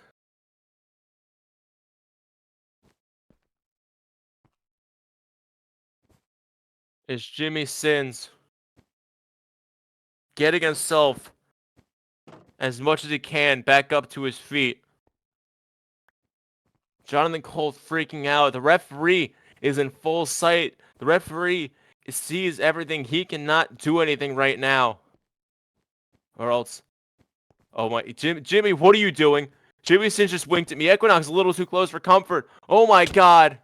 Is Jimmy Sins getting himself as much as he can back up to his feet? Jonathan Colt freaking out. The referee is in full sight. The referee sees everything. He cannot do anything right now. Or else. Oh my. Jimmy, what are you doing? Jimmy Sins just winked at me. Equinox a little too close for comfort. Oh my God.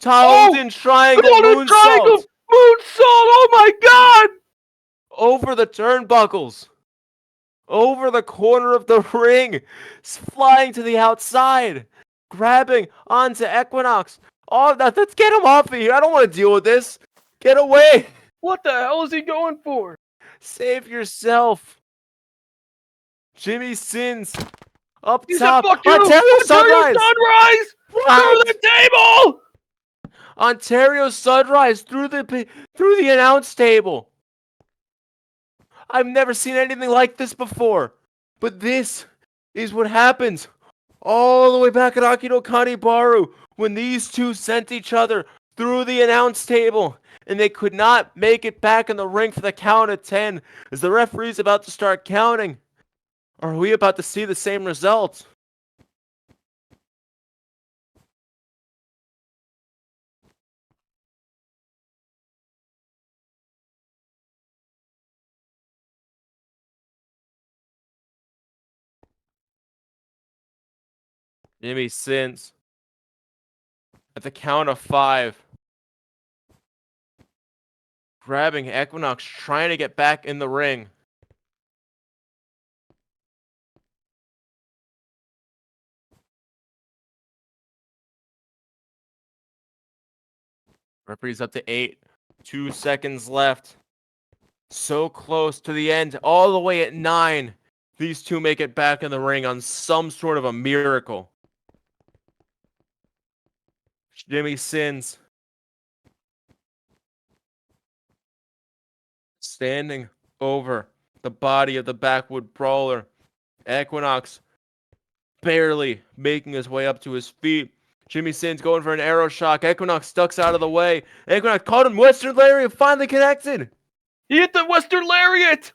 Tarleton Triangle Moonsault. Moonsault! Oh my God! Over the turnbuckles. Over the corner of the ring. Flying to the outside. Grabbing onto Equinox. Oh, let's get him off of here. I don't want to deal with this. Get away. What the hell is he going for? Save yourself. Jimmy Sins. Up He top. said, fuck you! Ontario Sunrise. Sunrise! What? Through the table! Ontario Sunrise through the announce table. I've never seen anything like this before. But this is what happens all the way back at Akito Kanibaru when these two sent each other through the announce table and they could not make it back in the ring for the count of 10 as the referee's about to start counting. Are we about to see the same result? Jimmy Sins at the count of 5. Grabbing Equinox, trying to get back in the ring. Referee's up to 8. 2 seconds left. So close to the end. All the way at 9. These two make it back in the ring on some sort of a miracle. Jimmy Sins standing over the body of the backwood brawler. Equinox barely making his way up to his feet. Jimmy Sins going for an arrow shock. Equinox ducks out of the way. Equinox caught him. Western Lariat finally connected. He hit the Western Lariat.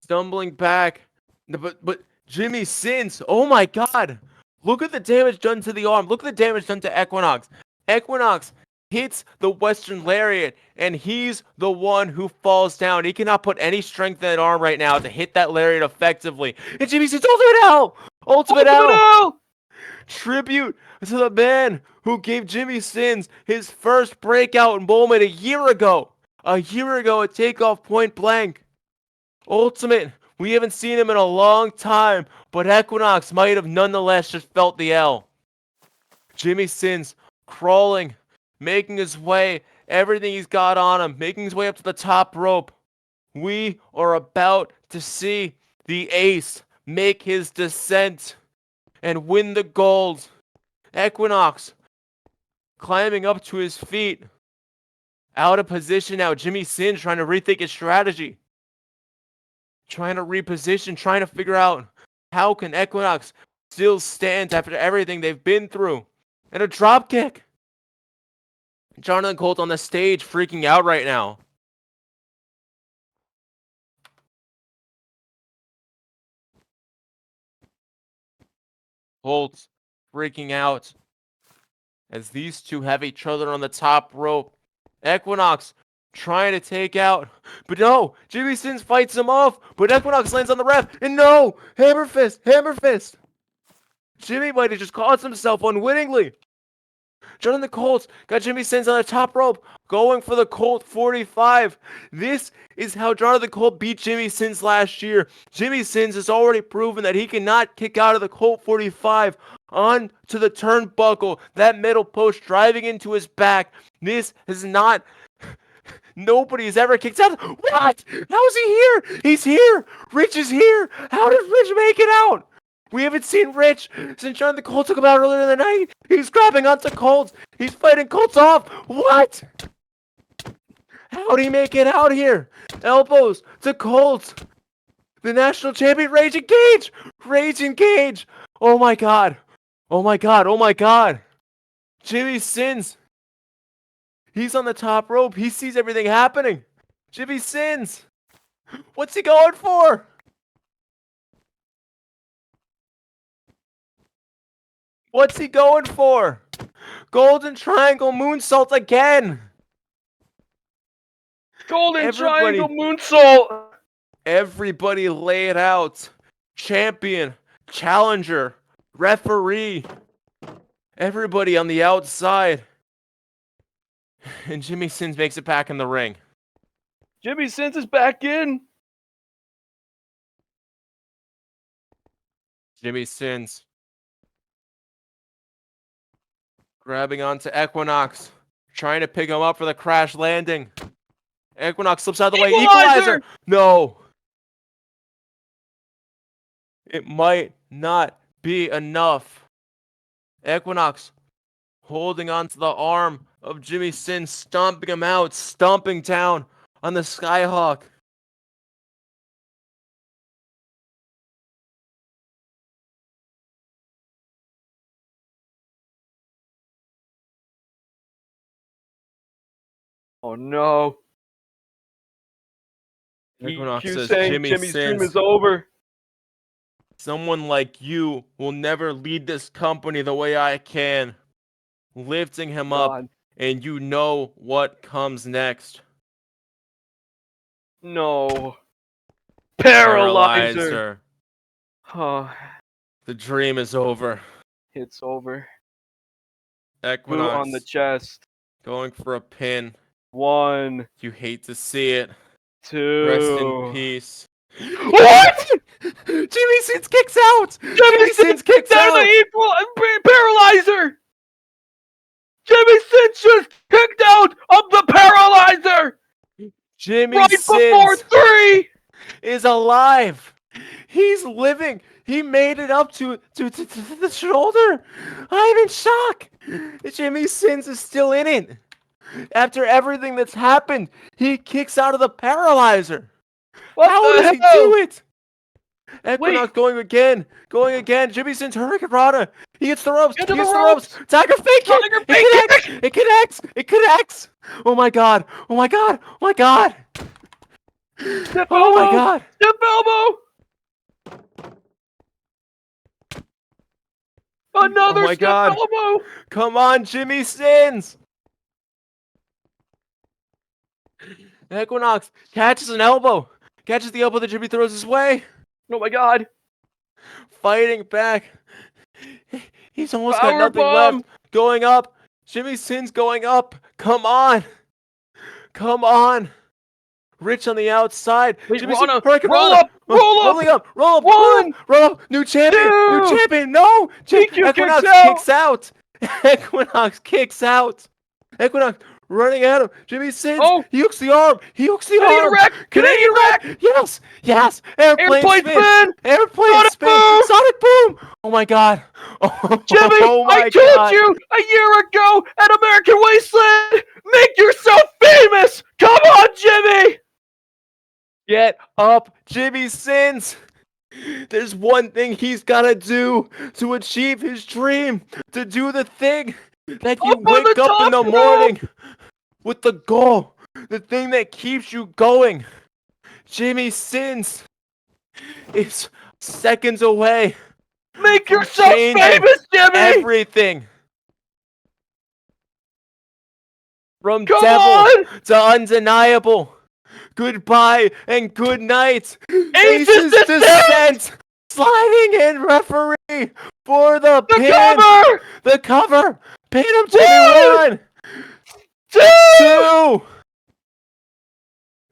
Stumbling back. But Jimmy Sins. Oh my god. Look at the damage done to the arm. Look at the damage done to Equinox. Equinox hits the Western Lariat, and he's the one who falls down. He cannot put any strength in that arm right now to hit that Lariat effectively. And Jimmy Sins, Ultimate L! Ultimate L! Tribute to the man who gave Jimmy Sins his first breakout moment a year ago. A year ago at Takeoff Point Blank. Ultimate. We haven't seen him in a long time, but Equinox might have nonetheless just felt the L. Jimmy Sins crawling, making his way, everything he's got on him, making his way up to the top rope. We are about to see the ace make his descent and win the gold. Equinox climbing up to his feet. Out of position now. Jimmy Sins trying to rethink his strategy. Trying to reposition, trying to figure out how can Equinox still stand after everything they've been through. And a drop kick. Jonathan Colt on the stage freaking out right now. Colt freaking out as these two have each other on the top rope. Equinox trying to take out, but no, Jimmy Sins fights him off, but Equinox lands on the ref, and no, hammer fist. Jimmy might have just caused himself unwittingly. Jonathan Colt got Jimmy Sins on the top rope, going for the Colt 45. This is how Jonathan Colt beat Jimmy Sins last year. Jimmy Sins has already proven that he cannot kick out of the Colt 45 onto the turnbuckle, that middle post driving into his back. This is not... Nobody has ever kicked out. What? How is he here? He's here. Rich is here. How did Rich make it out? We haven't seen Rich since Jonathan Colt took him out earlier in the night. He's grabbing onto Colt. He's fighting Colt off. What? How'd he make it out here? Elbows to Colt. The national champion, Raging Cage. Raging Cage. Oh my god. Oh my god. Oh my god. Jimmy Sins. He's on the top rope. He sees everything happening. Jimmy Sins. What's he going for? What's he going for? Golden Triangle moonsault again. Golden Triangle moonsault. Everybody lay it out. Champion, challenger, referee. Everybody on the outside. And Jimmy Sins makes it back in the ring. Jimmy Sins is back in. Jimmy Sins grabbing onto Equinox, trying to pick him up for the crash landing. Equinox slips out of the way. Equalizer! No. It might not be enough. Equinox holding onto the arm of Jimmy Sins, stomping him out, stomping down on the Skyhawk. Oh no. Equinox He's says saying Jimmy Jimmy's dream Sins, is over. someone like you will never lead this company the way I can. Lifting him up, and you know what comes next. No. Paralyzer. Oh. The dream is over. It's over. Equinox Boot on the chest. going for a pin. 1. You hate to see it. 2. Rest in peace. What? Jimmy Sins kicks out. Jimmy Sins kicks out. The equal paralyzer. Jimmy Sins just kicked out of the paralyzer. Jimmy right Sins before 3 is alive. He's living. He made it up to the shoulder. I'm in shock. Jimmy Sins is still in it. After everything that's happened, he kicks out of the paralyzer. How does he do it? Equinox going again. Jimmy Sins Hurricane Rana. He gets the ropes. Into He the gets the ropes. ropes. Tiger fake kick. Tiger It fake connects. It connects. It connects. Oh my god. Oh my god. Oh my god. Step Oh my elbow. god. Step elbow. Another Oh my step god. elbow. Come on, Jimmy Sins. Equinox catches an elbow. Catches the elbow that Jimmy throws his way. Oh my god. Fighting back. He's almost got Power nothing bomb. left. Going up. Jimmy Sins going up. Come on. Come on. Rich on the outside. Wait, Jimmy Rana, Sins, Hurricane roll Rana. up, roll up. Rolling up. Roll up. One, roll up. New champion. New two. champion. No. DQ Equinox kicks out. Equinox kicks out. Equinox running at him. Jimmy Sins. Oh. He hooks the arm. He hooks the Canadian arm. wreck. Canadian wreck. Yes. Yes. Airplane spin. Airplane Sonic spin. boom. Sonic boom. Oh my god. Oh, Jimmy, oh my I told god. you a year ago at American Wasteland. Make yourself famous. Come on, Jimmy. Get up, Jimmy Sins. There's one thing he's gotta do to achieve his dream. To do the thing that you Up on wake the up in the top rope. morning with the goal. The thing that keeps you going. Jimmy Sins is seconds away. Make yourself changing famous, Jimmy. Everything. From Come devil on. to undeniable. Goodbye and good night. Aces descent. Sliding in referee for the pin. Cover. The cover. Pin him, Jimmy. 1, 2,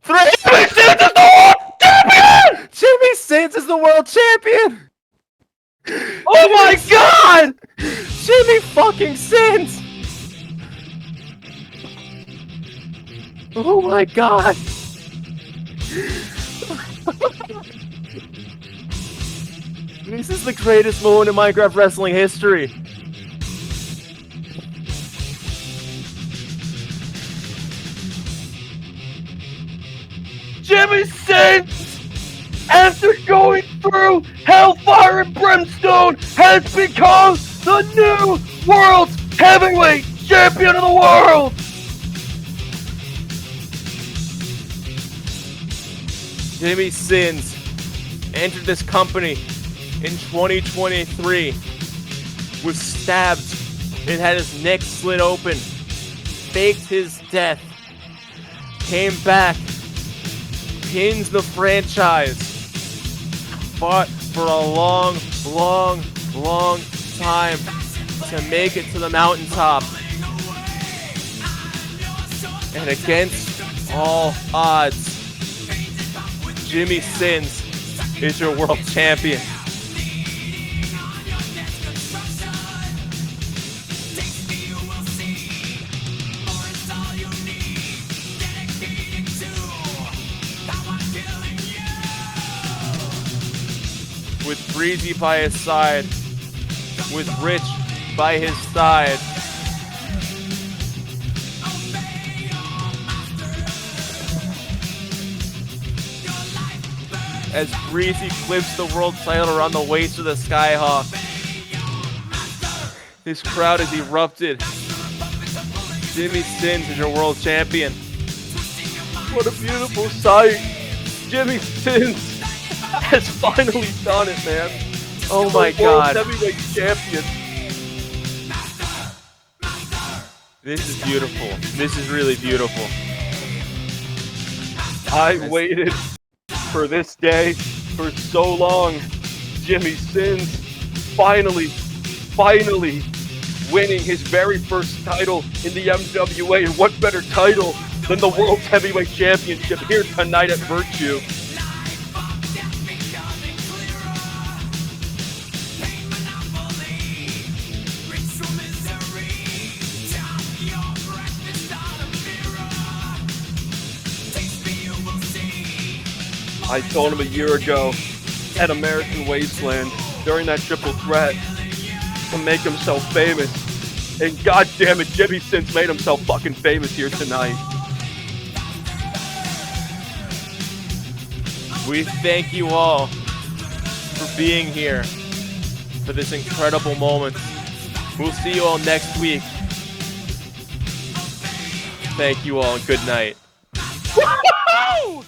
3. Jimmy Sins is the world champion. Jimmy Sins is the world champion. Oh my god. Jimmy fucking Sins. Oh my god. This is the greatest moment in Minecraft wrestling history. Jimmy Sins, after going through hellfire and brimstone, has become the new world heavyweight champion of the world. Jimmy Sins entered this company in 2023, was stabbed, and had his neck slit open, faked his death, came back, pins the franchise, fought for a long time to make it to the mountaintop, and against all odds, Jimmy Sins is your world champion. With Breezy by his side, with Rich by his side. As Breezy flips the world title around the waist of the Skyhawk. This crowd has erupted. Jimmy Sins is your world champion. What a beautiful sight. Jimmy Sins has finally done it, man. Oh my The world god. heavyweight champion. This is beautiful. This is really beautiful. I waited for this day for so long. Jimmy Sins finally winning his very first title in the MWA. And what better title than the World Heavyweight Championship here tonight at Virtue. I told him a year ago at American Wasteland during that triple threat to make himself famous. And god damn it, Jimmy Sins made himself fucking famous here tonight. We thank you all for being here for this incredible moment. We'll see you all next week. Thank you all. Good night. Woo-hoo!